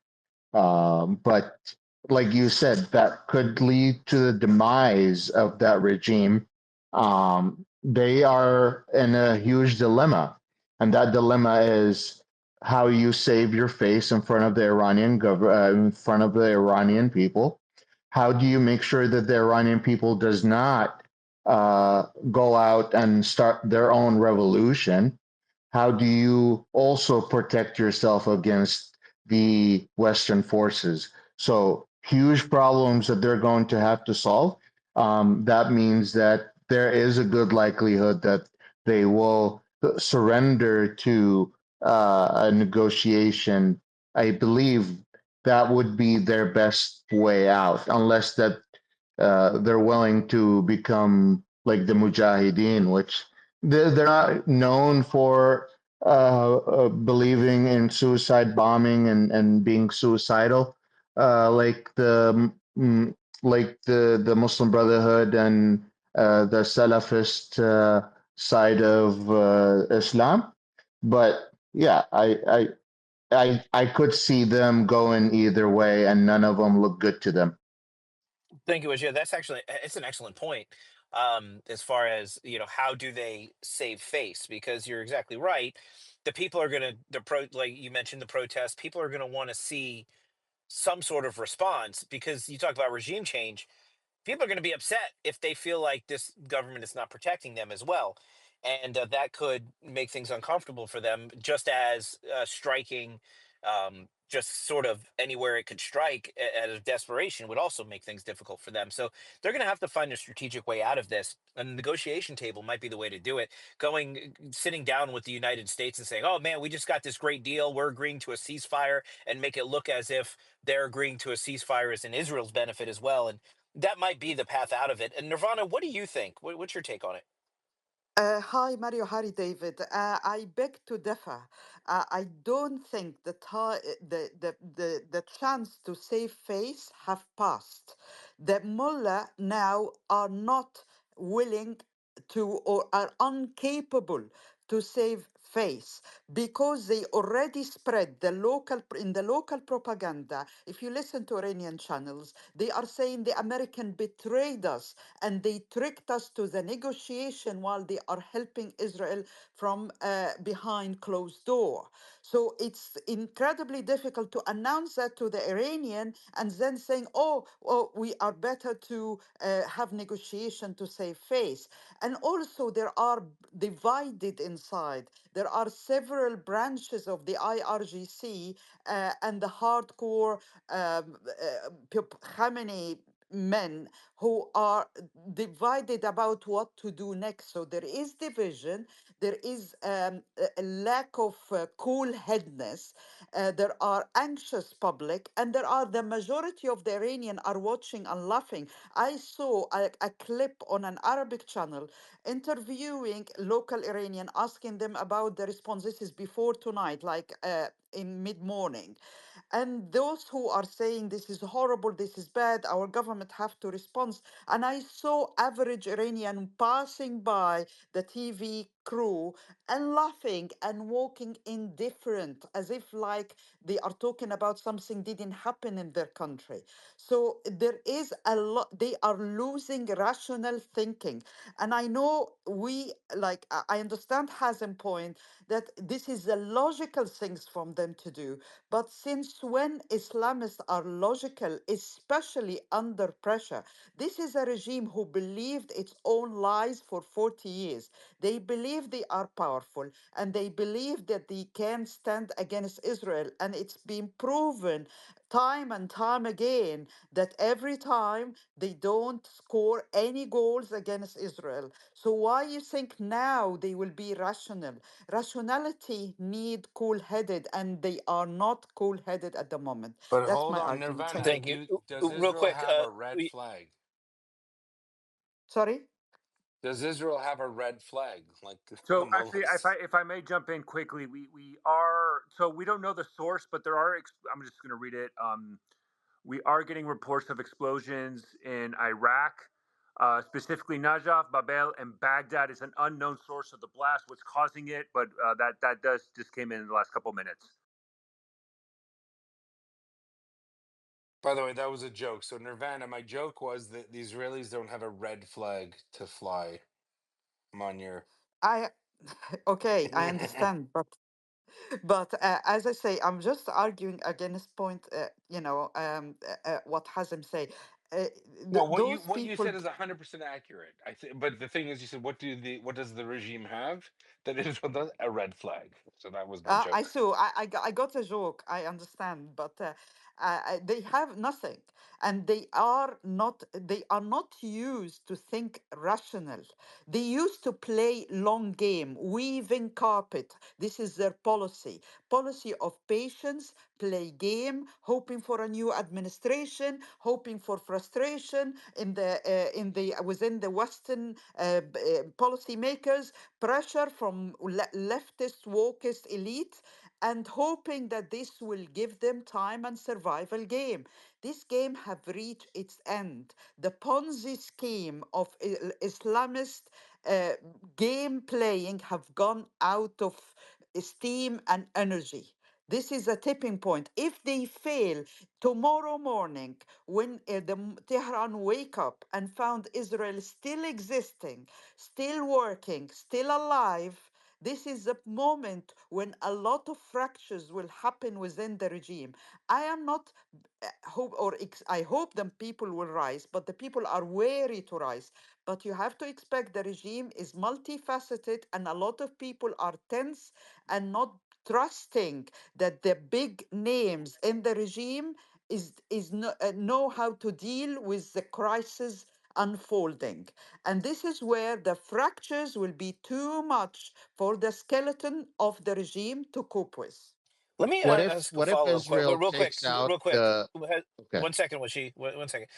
K: But like you said, that could lead to the demise of that regime. They are in a huge dilemma, and that dilemma is how you save your face in front of the in front of the Iranian people. How do you make sure that the Iranian people does not go out and start their own revolution? How do you also protect yourself against the Western forces? So huge problems that they're going to have to solve. That means that there is a good likelihood that they will surrender to a negotiation. I believe that would be their best way out, unless that they're willing to become like the Mujahideen, which they're not known for believing in suicide bombing and being suicidal, like the Muslim Brotherhood and the Salafist side of Islam. But yeah, I could see them going either way, and none of them look good to them.
H: Thank you, Wajid. That's actually it's an excellent point. As far as how do they save face? Because you're exactly right. The people are going to like you mentioned the protests. People are going to want to see some sort of response because you talk about regime change, people are going to be upset if they feel like this government is not protecting them as well. And that could make things uncomfortable for them, just as striking just sort of anywhere it could strike out of desperation would also make things difficult for them. So they're going to have to find a strategic way out of this. And the negotiation table might be the way to do it. Sitting down with the United States and saying, oh man, we just got this great deal. We're agreeing to a ceasefire, and make it look as if they're agreeing to a ceasefire is in Israel's benefit as well. And that might be the path out of it. And Nirvana, what do you think? What's your take on it?
L: Hi, Mario. Hi, David. I beg to differ. I don't think the chance to save face have passed. The mullah now are not willing to or are incapable to save face because they already spread in the local propaganda. If you listen to Iranian channels, they are saying the American betrayed us and they tricked us to the negotiation while they are helping Israel from behind closed door. So it's incredibly difficult to announce that to the Iranian and then saying, oh, we are better to have negotiation to save face. And also there are divided inside. There are several branches of the IRGC and the hardcore Khamenei men who are divided about what to do next. So there is division, there is a lack of cool headedness, there are anxious public, and there are the majority of the Iranian are watching and laughing. I saw a clip on an Arabic channel interviewing local Iranian, asking them about the responses before tonight, like in mid-morning. And those who are saying this is horrible, this is bad, our government have to respond. And I saw average Iranian passing by the TV crew and laughing and walking indifferent as if like they are talking about something didn't happen in their country. So there is a lot, they are losing rational thinking. And I know we, like, I understand Hazem point that this is the logical things from them to do. But since when Islamists are logical, especially under pressure? This is a regime who believed its own lies for 40 years. They believe they are powerful and they believe that they can stand against Israel. And it's been proven time and time again that every time they don't score any goals against Israel. So why you think now they will be rational? Rationality need cool-headed, and they are not cool-headed at the moment.
C: But
L: That's
C: hold
L: my
C: on,
L: argument.
C: Nirvana,
L: Thank you.
H: Thank you.
C: does
H: Real
C: Israel
H: quick,
C: have a red flag?
L: Sorry?
C: Does Israel have a red flag like the
B: So actually,
C: mullahs?
B: if I may jump in quickly, we are, so we don't know the source, but there are. I'm just going to read it. We are getting reports of explosions in Iraq, specifically Najaf, Babel, and Baghdad is an unknown source of the blast. What's causing it? But that does just came in the last couple minutes.
C: By the way, that was a joke. So Nirvana, my joke was that the Israelis don't have a red flag to fly. Manir.
L: I okay, I understand, but as I say, I'm just arguing against point. What Hazem say. Uh,
C: No,
L: those
C: what you
L: people.
C: said is 100% accurate. I think, but the thing is, you said, what does the regime have that Israel does? A red flag. So that was my
L: I
C: joke.
L: saw. I got a joke. I understand, but they have nothing, and they are not. They are not used to think rational. They used to play long game, weaving carpet. This is their policy. Policy of patience, play game, hoping for a new administration, hoping for frustration in the within the Western policymakers, pressure from leftist, wokeist elite, and hoping that this will give them time and survival game. This game have reached its end. The Ponzi scheme of Islamist uh, game playing have gone out of steam and energy. This is a tipping point. If they fail tomorrow morning, when Tehran wake up and found Israel still existing, still working, still alive, this is the moment when a lot of fractures will happen within the regime. I am not I hope the people will rise, but the people are wary to rise. But you have to expect the regime is multifaceted, and a lot of people are tense and not trusting that the big names in the regime know how to deal with the crisis unfolding. And this is where the fractures will be too much for the skeleton of the regime to cope with.
H: let me ask a
K: What if
H: follow up question.
K: Israel
H: Real quick,
K: takes out
H: real quick.
K: the okay.
H: 1 second, Washi. 1 second.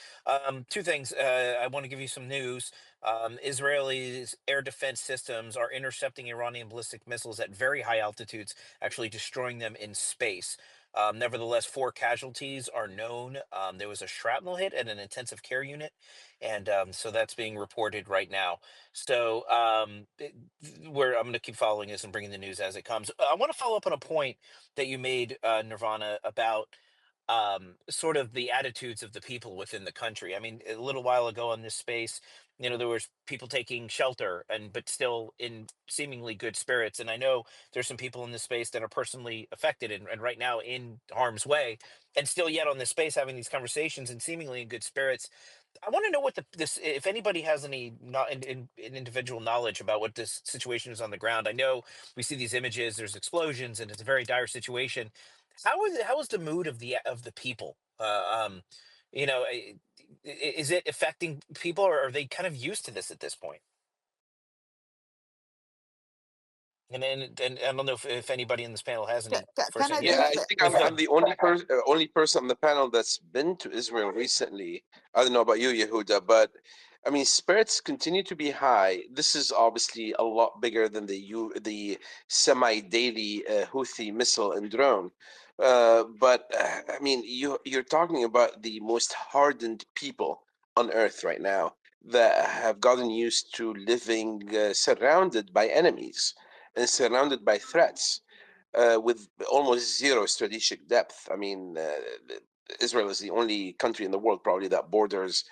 H: Two things. I want to give you some news. Israelis' air defense systems are intercepting Iranian ballistic missiles at very high altitudes, actually destroying them in space. Nevertheless, 4 casualties are known. There was a shrapnel hit at an intensive care unit, and so that's being reported right now. So where I'm going to keep following this and bringing the news as it comes. I want to follow up on a point that you made, Nirvana, about sort of the attitudes of the people within the country. I mean, a little while ago on this space, there was people taking shelter and but still in seemingly good spirits. And I know there's some people in this space that are personally affected and right now in harm's way, and still yet on this space having these conversations and seemingly in good spirits. I want to know what this, if anybody has any not in individual knowledge about what this situation is on the ground. I know we see these images, there's explosions, and it's a very dire situation. How is the mood of the people? Is it affecting people, or are they kind of used to this at this point? And I don't know if anybody in this panel has any
L: Can
H: firsthand.
L: I
H: Yeah,
A: Yeah, I
L: just
A: think
H: please go
A: I'm
H: ahead.
A: the only person on the panel that's been to Israel recently. I don't know about you, Yehuda, but I mean, spirits continue to be high. This is obviously a lot bigger than the semi-daily Houthi missile and drone. But I mean, you're talking about the most hardened people on Earth right now that have gotten used to living surrounded by enemies and surrounded by threats with almost zero strategic depth. I mean, Israel is the only country in the world probably that borders.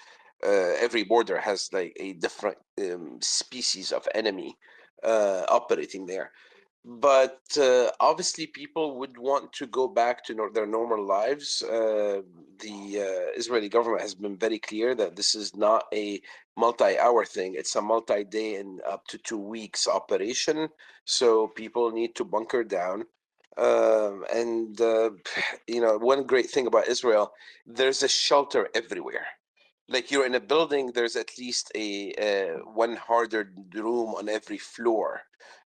A: Every border has like a different species of enemy operating there. But obviously, people would want to go back to their normal lives. The Israeli government has been very clear that this is not a multi-hour thing; it's a multi-day and up to 2 weeks operation. So people need to bunker down. And one great thing about Israel, there's a shelter everywhere. Like you're in a building, there's at least a one harder room on every floor.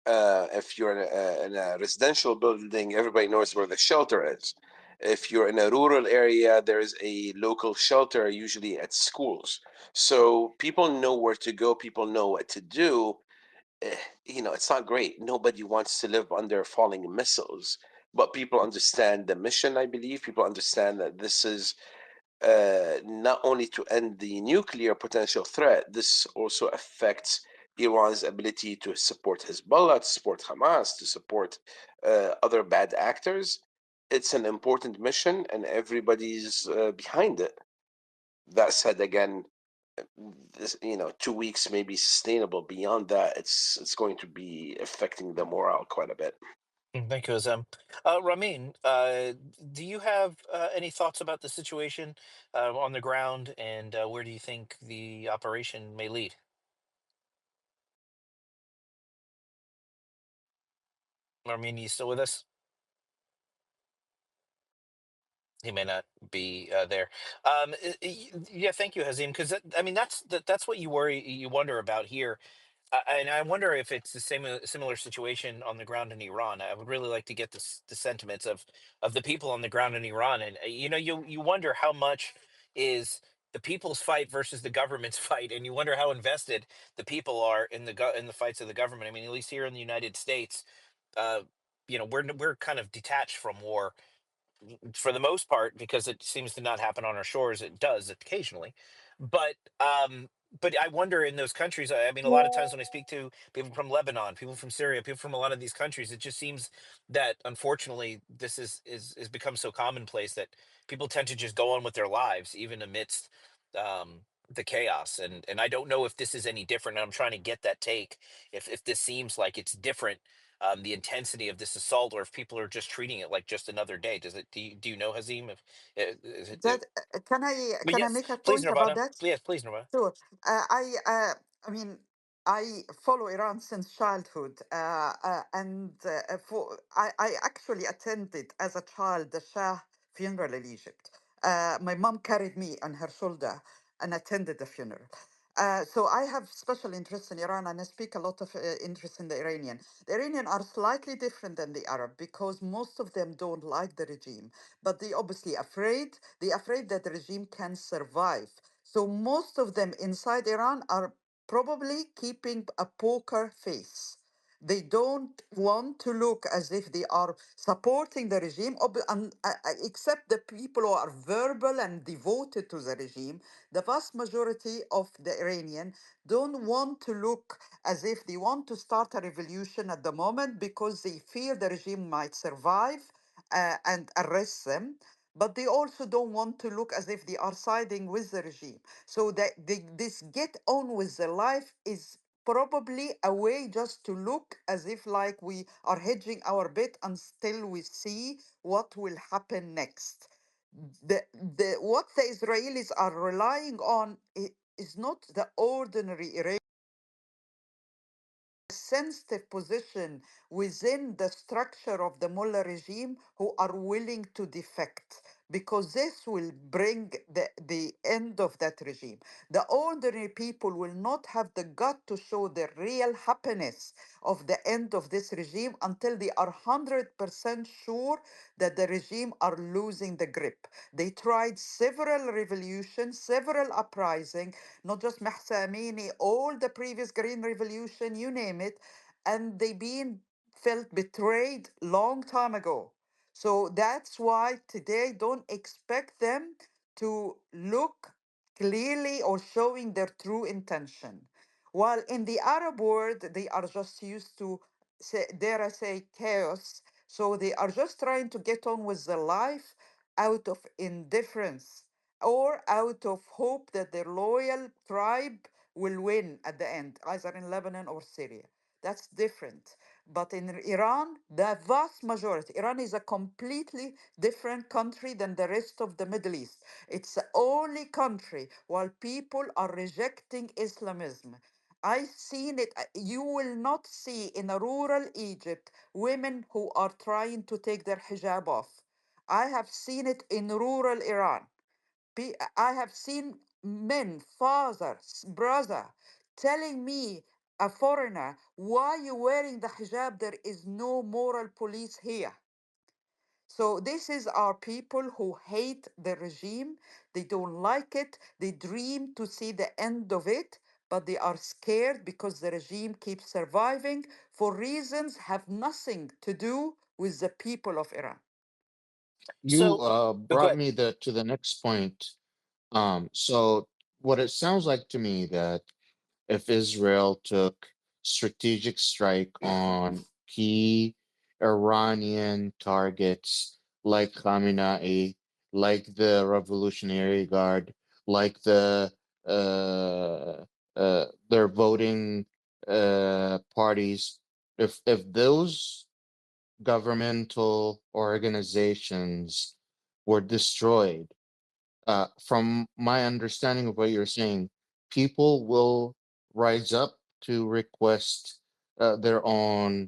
A: If you're in a residential building, everybody knows where the shelter is. If you're in a rural area, there's a local shelter, usually at schools. So people know where to go, people know what to do. eh, it's not great. Nobody wants to live under falling missiles, but people understand the mission, I believe. People understand that this is not only to end the nuclear potential threat, this also affects Iran's ability to support Hezbollah, to support Hamas, to support other bad actors. It's an important mission, and everybody's behind it. That said, again, this 2 weeks may be sustainable. Beyond that, it's going to be affecting the morale quite a bit.
H: Thank you, Azam. Ramin, do you have any thoughts about the situation on the ground, and where do you think the operation may lead? Ramin, you still with us? He may not be there. Yeah, thank you, Hazim. Because I mean, that's what you wonder about here. And I wonder if it's the same similar situation on the ground in Iran. I would really like to get the sentiments of the people on the ground in Iran, and you wonder how much is the people's fight versus the government's fight, and you wonder how invested the people are in in the fights of the government. I mean, at least here in the United States, uh, we're kind of detached from war for the most part, because it seems to not happen on our shores. It does occasionally, but but I wonder in those countries. I mean, a lot of times when I speak to people from Lebanon, people from Syria, people from a lot of these countries, it just seems that unfortunately this is become so commonplace that people tend to just go on with their lives even amidst the chaos. And I don't know if this is any different. I'm trying to get that take, if this seems like it's different, the intensity of this assault, or if people are just treating it like just another day. Do you know, Hazim? If is it,
L: that
H: but
L: can I
H: yes,
L: make a
H: please,
L: point about
H: Nirvana.
L: that?
H: Yes, please, Nirvana.
L: Sure. I mean, I follow Iran since childhood, I actually attended as a child the Shah funeral in Egypt. My mom carried me on her shoulder and attended the funeral. So I have special interest in Iran, and I speak a lot of interest in the Iranian. The Iranian are slightly different than the Arab because most of them don't like the regime, but they obviously afraid. They afraid that the regime can survive. So most of them inside Iran are probably keeping a poker face. They don't want to look as if they are supporting the regime, except the people who are verbal and devoted to the regime. The vast majority of the Iranian don't want to look as if they want to start a revolution at the moment because they fear the regime might survive and arrest them. But they also don't want to look as if they are siding with the regime. So that this get on with the life is probably a way just to look as if like we are hedging our bet until we see what will happen next. The what the Israelis are relying on is not the ordinary sensitive position within the structure of the mullah regime who are willing to defect because this will bring the end of that regime. The ordinary people will not have the gut to show the real happiness of the end of this regime until they are 100% sure that the regime are losing the grip. They tried several revolutions, several uprisings, not just Mahsa Amini, all the previous Green Revolution, you name it, and they been felt betrayed long time ago. So that's why today don't expect them to look clearly or showing their true intention. While in the Arab world, they are just used to, say, dare I say, chaos. So they are just trying to get on with their life out of indifference or out of hope that their loyal tribe will win at the end, either in Lebanon or Syria. That's different. But in Iran, the vast majority, Iran is a completely different country than the rest of the Middle East. It's the only country while people are rejecting Islamism. I've seen it. You will not see in a rural Egypt women who are trying to take their hijab off. I have seen it in rural Iran. I have seen men, fathers, brother, telling me, a foreigner, why you wearing the hijab? There is no moral police here. So this is our people who hate the regime. They don't like it. They dream to see the end of it, but they are scared because the regime keeps surviving for reasons have nothing to do with the people of Iran.
K: You
H: So, oh, go
K: brought
H: ahead.
K: me to the next point. So what it sounds like to me that if Israel took strategic strike on key Iranian targets like Khamenei, like the Revolutionary Guard, like their voting parties, if those governmental organizations were destroyed, from my understanding of what you're saying, people will rise up to request their own